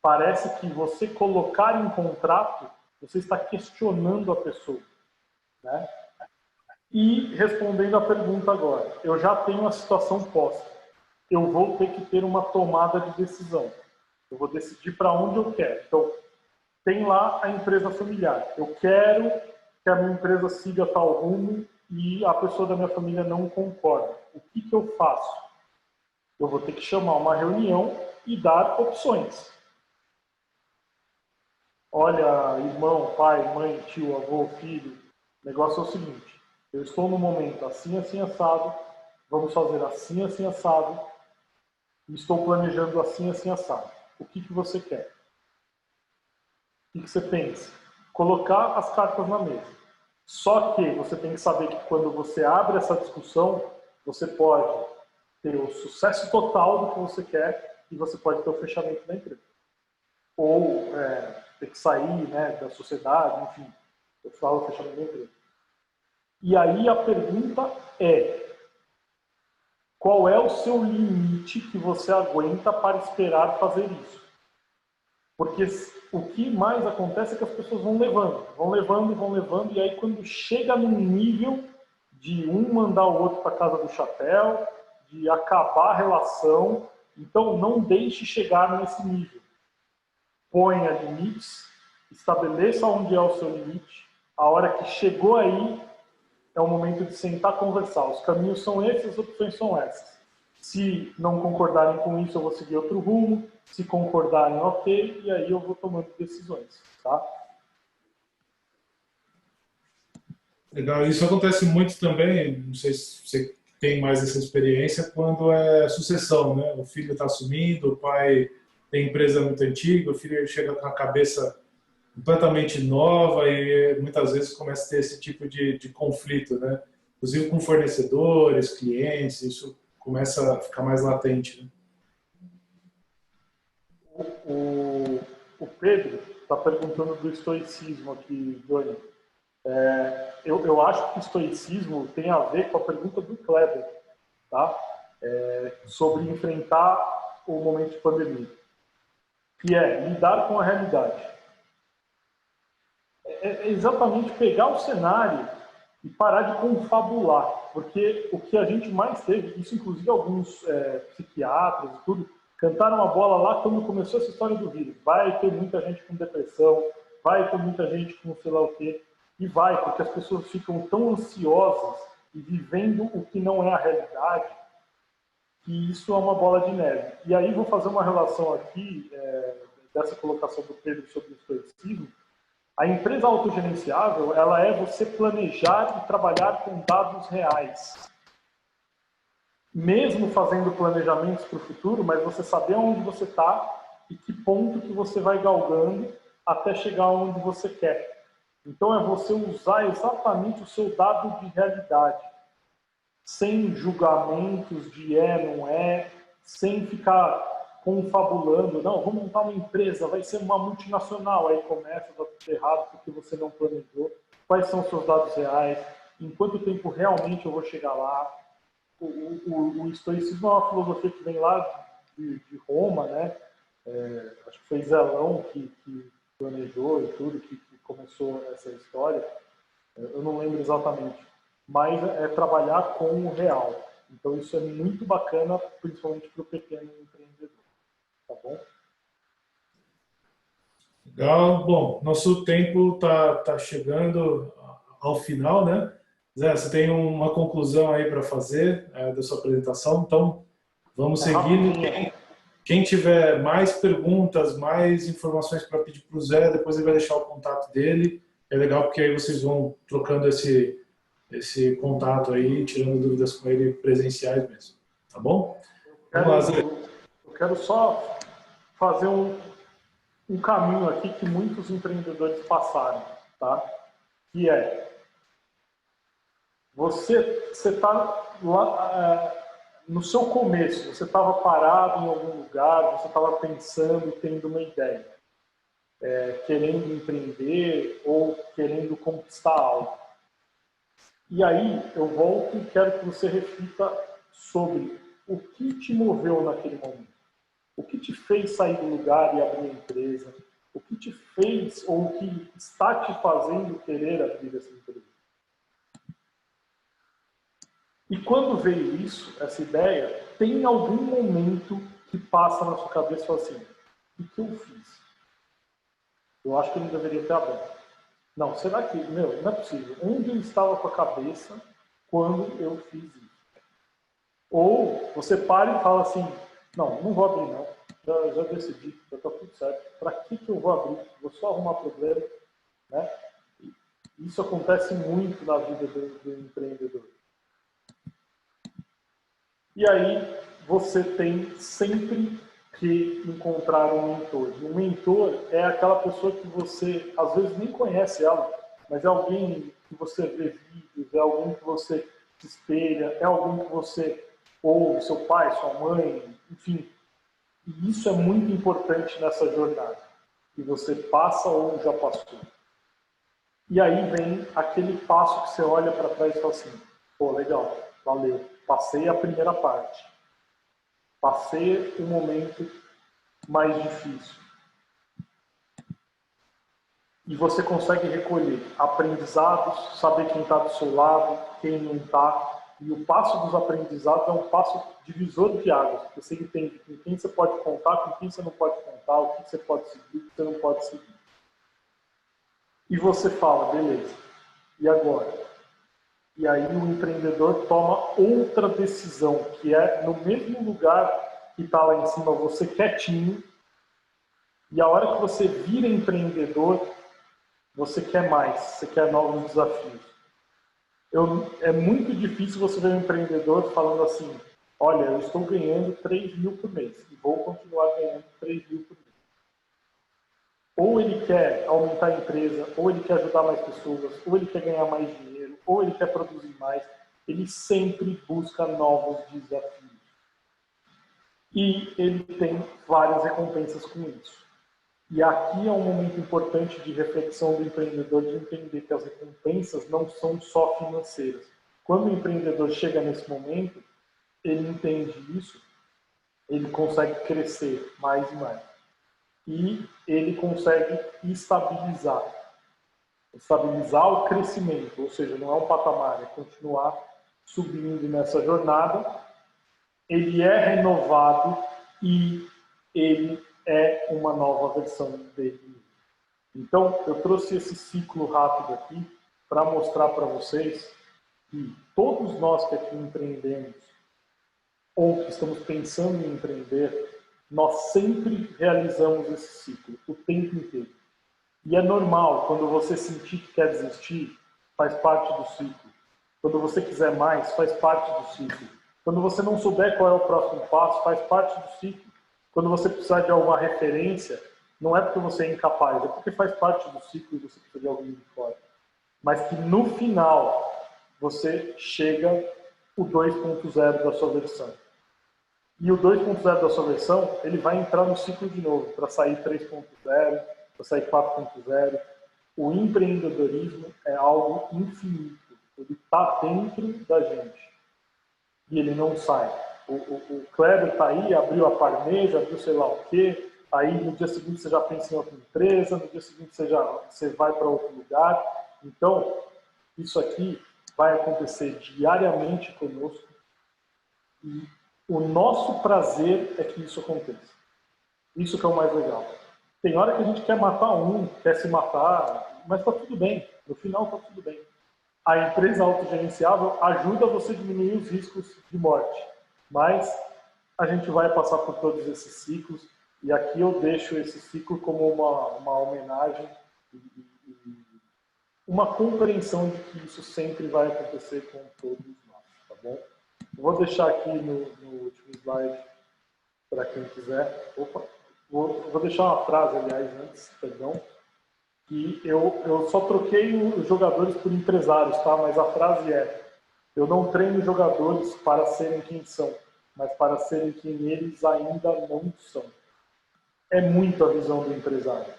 S2: Parece que você colocar em contrato, você está questionando a pessoa. Né? E respondendo a pergunta agora, eu já tenho a situação posta. Eu vou ter que ter uma tomada de decisão. Eu vou decidir para onde eu quero. Então, tem lá a empresa familiar. Eu quero que a minha empresa siga tal rumo e a pessoa da minha família não concorda. O que eu faço? Eu vou ter que chamar uma reunião e dar opções. Olha, irmão, pai, mãe, tio, avô, filho, o negócio é o seguinte: eu estou no momento assim, assim, assado, vamos fazer assim, assim, assado, e estou planejando assim, assim, assado. O que você quer? O que você pensa? Colocar as cartas na mesa. Só que você tem que saber que quando você abre essa discussão, você pode ter o sucesso total do que você quer e você pode ter o fechamento da empresa. Ou ter que sair, né, da sociedade, enfim. Eu falo fechamento da empresa. E aí a pergunta é: qual é o seu limite que você aguenta para esperar fazer isso? Porque o que mais acontece é que as pessoas vão levando, e aí quando chega num nível de um mandar o outro para casa do chapéu, de acabar a relação, então não deixe chegar nesse nível. Ponha limites, estabeleça onde é o seu limite. A hora que chegou aí, é o momento de sentar e conversar. Os caminhos são esses, as opções são essas. Se não concordarem com isso, eu vou seguir outro rumo. Se concordarem, ok, e aí eu vou tomando decisões, tá?
S1: Legal, isso acontece muito também, não sei se você tem mais essa experiência, quando é sucessão, né? O filho está assumindo, o pai tem empresa muito antiga, o filho chega com a cabeça completamente nova e muitas vezes começa a ter esse tipo de conflito, né? Inclusive com fornecedores, clientes, isso começa a ficar mais latente, né?
S2: O Pedro está perguntando do estoicismo aqui, Johnny. Eu acho que o estoicismo tem a ver com a pergunta do Kleber, tá? Sobre enfrentar o momento de pandemia, que é lidar com a realidade. É exatamente pegar o cenário e parar de confabular, porque o que a gente mais teve, isso inclusive alguns psiquiatras e tudo, cantaram a bola lá quando começou essa história do vírus. Vai ter muita gente com depressão, vai ter muita gente com sei lá o quê, e vai, porque as pessoas ficam tão ansiosas e vivendo o que não é a realidade, que isso é uma bola de neve. E aí vou fazer uma relação aqui, dessa colocação do Pedro sobre o estoicismo. A empresa autogerenciável, ela é você planejar e trabalhar com dados reais. Mesmo fazendo planejamentos para o futuro, mas você saber onde você está e que ponto que você vai galgando até chegar onde você quer. Então é você usar exatamente o seu dado de realidade, sem julgamentos de não é, sem ficar confabulando, não, vou montar uma empresa, vai ser uma multinacional, aí começa a dar tudo errado porque você não planejou, quais são os seus dados reais, em quanto tempo realmente eu vou chegar lá. O estoicismo é uma filosofia que vem lá de Roma, né? Acho que foi Zelão que planejou e tudo, que começou essa história. Eu não lembro exatamente, mas é trabalhar com o real. Então isso é muito bacana, principalmente para o pequeno empreendedor. Tá bom?
S1: Legal. Bom, nosso tempo tá chegando ao final, né? Zé, você tem uma conclusão aí para fazer da sua apresentação, então vamos seguindo.
S2: Rapidinho.
S1: Quem tiver mais perguntas, mais informações para pedir para o Zé, depois ele vai deixar o contato dele. É legal porque aí vocês vão trocando esse contato aí, tirando dúvidas com ele presenciais mesmo. Tá bom? Vamos lá, Zé.
S2: Eu quero só fazer um caminho aqui que muitos empreendedores passaram, tá? Que é você está lá no seu começo, você estava parado em algum lugar, você estava pensando, tendo uma ideia, querendo empreender ou querendo conquistar algo. E aí eu volto e quero que você reflita sobre o que te moveu naquele momento. O que te fez sair do lugar e abrir a empresa? O que te fez ou o que está te fazendo querer abrir essa empresa? E quando veio isso, essa ideia, tem algum momento que passa na sua cabeça e fala assim, o que eu fiz? Eu acho que eu não deveria ter aberto. Não, será que, não é possível. Onde eu estava com a cabeça quando eu fiz isso? Ou você para e fala assim, não vou abrir não, já decidi, já está tudo certo. Para que eu vou abrir? Vou só arrumar problema, né? Isso acontece muito na vida do empreendedor. E aí você tem sempre que encontrar um mentor. E um mentor é aquela pessoa que você, às vezes, nem conhece ela, mas é alguém que você vê vídeos, é alguém que você se espelha, é alguém que você ouve, seu pai, sua mãe, enfim. E isso é muito importante nessa jornada, que você passa ou já passou. E aí vem aquele passo que você olha para trás e fala assim, pô, legal, valeu, passei a primeira parte. Passei o momento mais difícil. E você consegue recolher aprendizados, saber quem está do seu lado, quem não está. E o passo dos aprendizados é um passo divisor de águas. Você entende com quem você pode contar, com quem você não pode contar, o que você pode seguir, o que você não pode seguir. E você fala, beleza, e agora? E aí o empreendedor toma outra decisão, que é no mesmo lugar que está lá em cima, você quietinho, e a hora que você vira empreendedor, você quer mais, você quer novos desafios. É muito difícil você ver um empreendedor falando assim, olha, eu estou ganhando 3 mil por mês, e vou continuar ganhando 3 mil por mês. Ou ele quer aumentar a empresa, ou ele quer ajudar mais pessoas, ou ele quer ganhar mais dinheiro, ou ele quer produzir mais. Ele sempre busca novos desafios. E ele tem várias recompensas com isso. E aqui é um momento importante de reflexão do empreendedor, de entender que as recompensas não são só financeiras. Quando o empreendedor chega nesse momento, ele entende isso, ele consegue crescer mais e mais. E ele consegue estabilizar o crescimento, ou seja, não é um patamar, é continuar subindo nessa jornada. Ele é renovado e ele é uma nova versão dele. Então, eu trouxe esse ciclo rápido aqui para mostrar para vocês que todos nós que aqui empreendemos ou que estamos pensando em empreender, nós sempre realizamos esse ciclo, o tempo inteiro. E é normal, quando você sentir que quer desistir, faz parte do ciclo. Quando você quiser mais, faz parte do ciclo. Quando você não souber qual é o próximo passo, faz parte do ciclo. Quando você precisar de alguma referência, não é porque você é incapaz, é porque faz parte do ciclo e você precisa de alguém de fora. Mas que no final, você chega o 2.0 da sua versão. E o 2.0 da sua versão, ele vai entrar no ciclo de novo, para sair 3.0, para sair 4.0. O empreendedorismo é algo infinito. ele está dentro da gente e ele não sai. O Kleber está aí, abriu a Parmeja, abriu sei lá o quê, aí no dia seguinte você já pensa em outra empresa, no dia seguinte você vai para outro lugar. Então, isso aqui vai acontecer diariamente conosco e o nosso prazer é que isso aconteça. Isso que é o mais legal. Tem hora que a gente quer matar um, quer se matar, mas está tudo bem. No final está tudo bem. A empresa autogerenciável ajuda você a diminuir os riscos de morte. Mas a gente vai passar por todos esses ciclos e aqui eu deixo esse ciclo como uma homenagem e uma compreensão de que isso sempre vai acontecer com todos nós, tá bom? Eu vou deixar aqui no último slide para quem quiser. Opa, vou deixar uma frase, aliás, antes, perdão, que eu só troquei os jogadores por empresários, tá? Mas a frase é: eu não treino jogadores para serem quem são, mas para serem quem eles ainda não são. É muito a visão do empresário.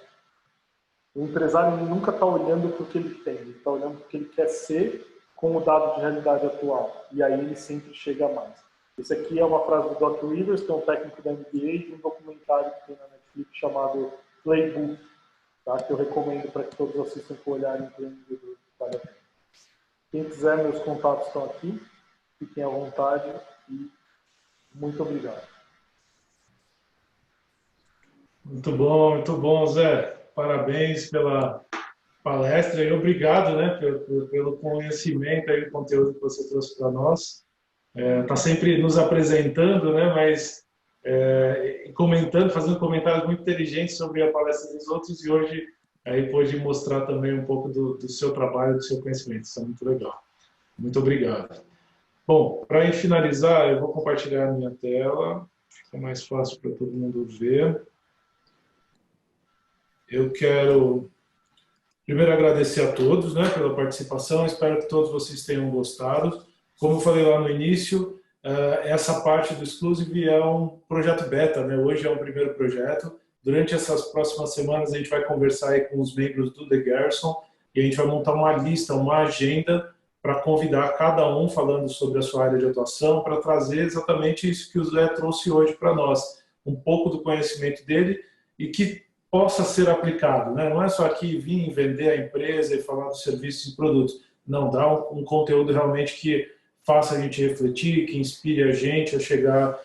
S2: O empresário nunca está olhando para o que ele tem, ele está olhando para o que ele quer ser com o dado de realidade atual. E aí ele sempre chega a mais. Esse aqui é uma frase do Doc Rivers, que é um técnico da NBA, de um documentário que tem na Netflix chamado Playbook, tá? Que eu recomendo para que todos assistam com o olhar empreendedor. Vale a pena. Quem quiser, meus contatos estão aqui. Fiquem à vontade e muito obrigado.
S1: Muito bom, Zé. Parabéns pela palestra e obrigado, né, pelo conhecimento e o conteúdo que você trouxe para nós. Está sempre nos apresentando, né, mas comentando, fazendo comentários muito inteligentes sobre a palestra dos outros, e hoje aí pôde mostrar também um pouco do seu trabalho, do seu conhecimento. Isso é muito legal. Muito obrigado. Bom, para finalizar, eu vou compartilhar a minha tela, fica mais fácil para todo mundo ver. Eu quero primeiro agradecer a todos, né, pela participação, espero que todos vocês tenham gostado. Como eu falei lá no início, essa parte do Exclusive é um projeto beta, né? Hoje é um primeiro projeto. Durante essas próximas semanas a gente vai conversar aí com os membros do The Garrison e a gente vai montar uma lista, uma agenda para convidar cada um falando sobre a sua área de atuação, para trazer exatamente isso que o Zé trouxe hoje para nós, um pouco do conhecimento dele e que possa ser aplicado, né? Não é só aqui vir vender a empresa e falar dos serviços e produtos. Não, dá um conteúdo realmente que faça a gente refletir, que inspire a gente a chegar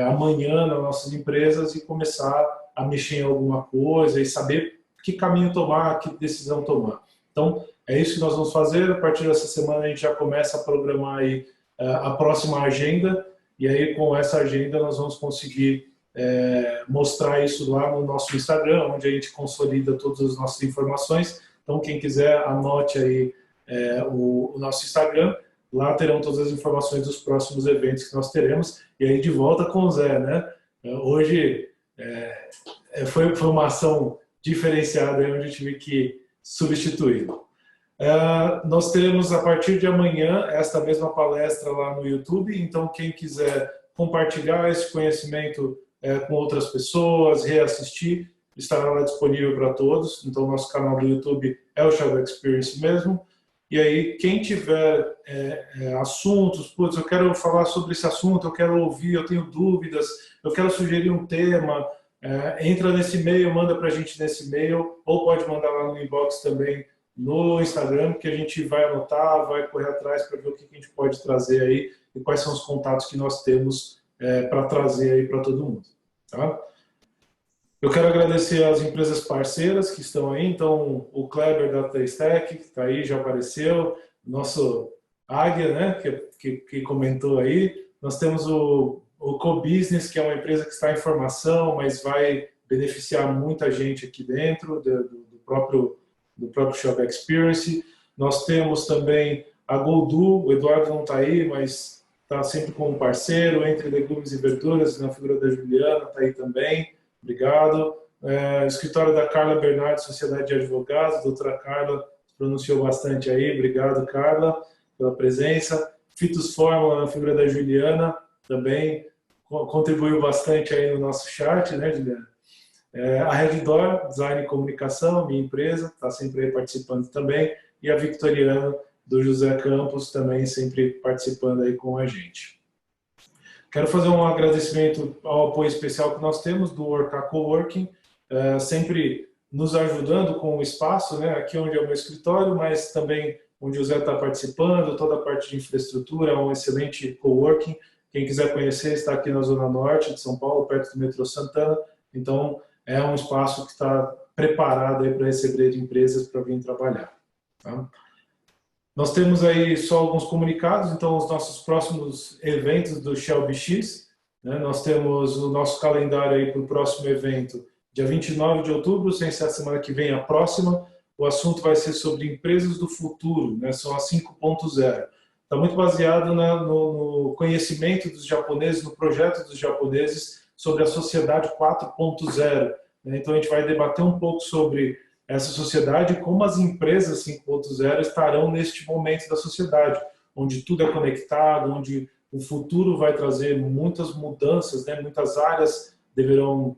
S1: amanhã nas nossas empresas e começar a mexer em alguma coisa e saber que caminho tomar, que decisão tomar. Então, é isso que nós vamos fazer. A partir dessa semana a gente já começa a programar aí a próxima agenda e aí com essa agenda nós vamos conseguir mostrar isso lá no nosso Instagram, onde a gente consolida todas as nossas informações. Então, quem quiser, anote aí o nosso Instagram. Lá terão todas as informações dos próximos eventos que nós teremos. E aí, de volta com o Zé, né? Hoje foi uma ação diferenciada, onde eu tive que substituí-lo. Nós teremos, a partir de amanhã, esta mesma palestra lá no YouTube. Então, quem quiser compartilhar esse conhecimento com outras pessoas, reassistir, estará lá disponível para todos. Então, nosso canal do YouTube é o Xavier Experience mesmo. E aí, quem tiver assuntos, putz, eu quero falar sobre esse assunto, eu quero ouvir, eu tenho dúvidas, eu quero sugerir um tema, entra nesse e-mail, manda para a gente nesse e-mail, ou pode mandar lá no inbox também no Instagram, que a gente vai anotar, vai correr atrás para ver o que a gente pode trazer aí e quais são os contatos que nós temos para trazer aí para todo mundo. Tá? Eu quero agradecer às empresas parceiras que estão aí. Então, o Kleber da Testec, que está aí, já apareceu. Nosso Águia, né, que comentou aí. Nós temos o Co-Business, que é uma empresa que está em formação, mas vai beneficiar muita gente aqui dentro do próprio Shop Experience. Nós temos também a Goldu, o Eduardo não está aí, mas está sempre como parceiro, entre legumes e verduras, na figura da Juliana, está aí também. Obrigado. Escritório da Carla Bernardi, Sociedade de Advogados, a doutora Carla pronunciou bastante aí. Obrigado, Carla, pela presença. Fitos Fórmula, na figura da Juliana, também contribuiu bastante aí no nosso chat, né, Juliana? A Redditor, Design e Comunicação, minha empresa, está sempre aí participando também. E a Victoriano, do José Campos, também sempre participando aí com a gente. Quero fazer um agradecimento ao apoio especial que nós temos do Orca Coworking, sempre nos ajudando com o espaço, né? Aqui onde é o meu escritório, mas também onde o José está participando, toda a parte de infraestrutura, é um excelente coworking. Quem quiser conhecer, está aqui na Zona Norte de São Paulo, perto do metrô Santana. Então, é um espaço que está preparado para receber empresas para vir trabalhar. Tá? Nós temos aí só alguns comunicados, então os nossos próximos eventos do Shelby X, né? Nós temos o nosso calendário aí para o próximo evento, dia 29 de outubro, sem ser a semana que vem, a próxima. O assunto vai ser sobre empresas do futuro, né? São as 5.0. Está muito baseado no conhecimento dos japoneses, no projeto dos japoneses sobre a sociedade 4.0. Né? Então a gente vai debater um pouco sobre essa sociedade e como as empresas 5.0 estarão neste momento da sociedade, onde tudo é conectado, onde o futuro vai trazer muitas mudanças, né? Muitas áreas deverão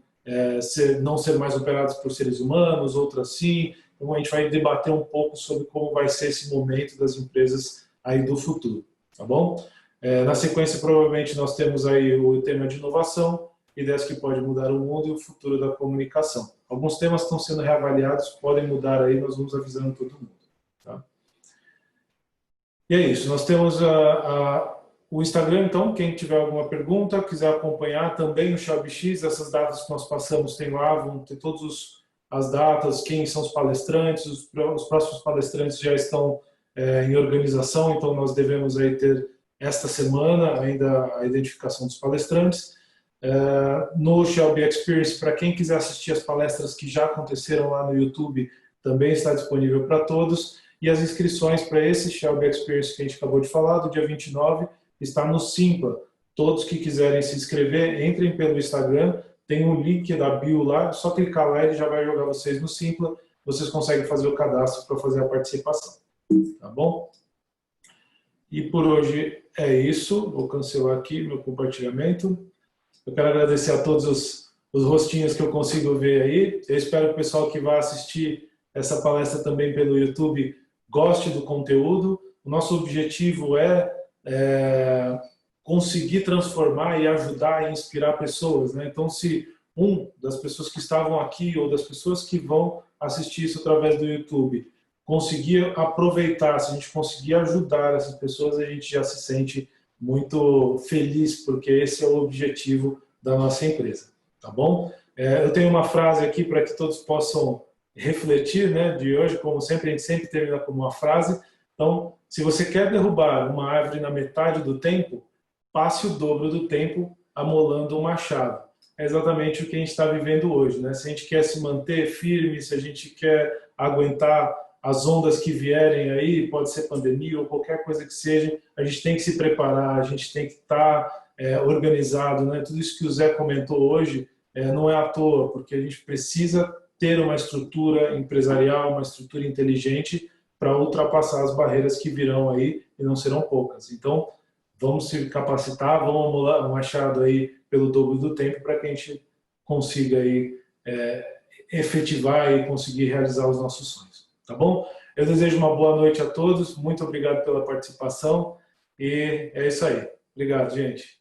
S1: não ser mais operadas por seres humanos, outras sim. Então a gente vai debater um pouco sobre como vai ser esse momento das empresas aí do futuro, tá bom? Na sequência, provavelmente, nós temos aí o tema de inovação, ideias que podem mudar o mundo e o futuro da comunicação. Alguns temas estão sendo reavaliados, podem mudar aí, nós vamos avisando todo mundo. Tá? E é isso, nós temos o Instagram, então, quem tiver alguma pergunta, quiser acompanhar também o Shelby X, essas datas que nós passamos tem lá, vão ter todas as datas, quem são os palestrantes, os próximos palestrantes já estão em organização, então nós devemos aí ter esta semana ainda a identificação dos palestrantes. No Shelby Experience, para quem quiser assistir as palestras que já aconteceram lá no YouTube, também está disponível para todos. E as inscrições para esse Shelby Experience que a gente acabou de falar, do dia 29, está no Simpla. Todos que quiserem se inscrever, entrem pelo Instagram, tem um link da bio lá, só clicar lá e ele já vai jogar vocês no Simpla, vocês conseguem fazer o cadastro para fazer a participação. Tá bom? E por hoje é isso. Vou cancelar aqui meu compartilhamento. Eu quero agradecer a todos os rostinhos que eu consigo ver aí. Eu espero que o pessoal que vai assistir essa palestra também pelo YouTube goste do conteúdo. O nosso objetivo é conseguir transformar e ajudar e inspirar pessoas, né? Então, se das pessoas que estavam aqui ou das pessoas que vão assistir isso através do YouTube conseguir aproveitar, se a gente conseguir ajudar essas pessoas, a gente já se sente muito feliz, porque esse é o objetivo da nossa empresa, tá bom? Eu tenho uma frase aqui para que todos possam refletir, né, de hoje, como sempre, a gente sempre termina com uma frase. Então, se você quer derrubar uma árvore na metade do tempo, passe o dobro do tempo amolando um machado. É exatamente o que a gente está vivendo hoje, né? Se a gente quer se manter firme, se a gente quer aguentar as ondas que vierem aí, pode ser pandemia ou qualquer coisa que seja, a gente tem que se preparar, a gente tem que estar organizado, né? Tudo isso que o Zé comentou hoje não é à toa, porque a gente precisa ter uma estrutura empresarial, uma estrutura inteligente para ultrapassar as barreiras que virão aí, e não serão poucas. Então, vamos se capacitar, vamos amolar o machado aí pelo dobro do tempo para que a gente consiga aí, efetivar e conseguir realizar os nossos sonhos. Tá bom? Eu desejo uma boa noite a todos, muito obrigado pela participação e é isso aí. Obrigado, gente.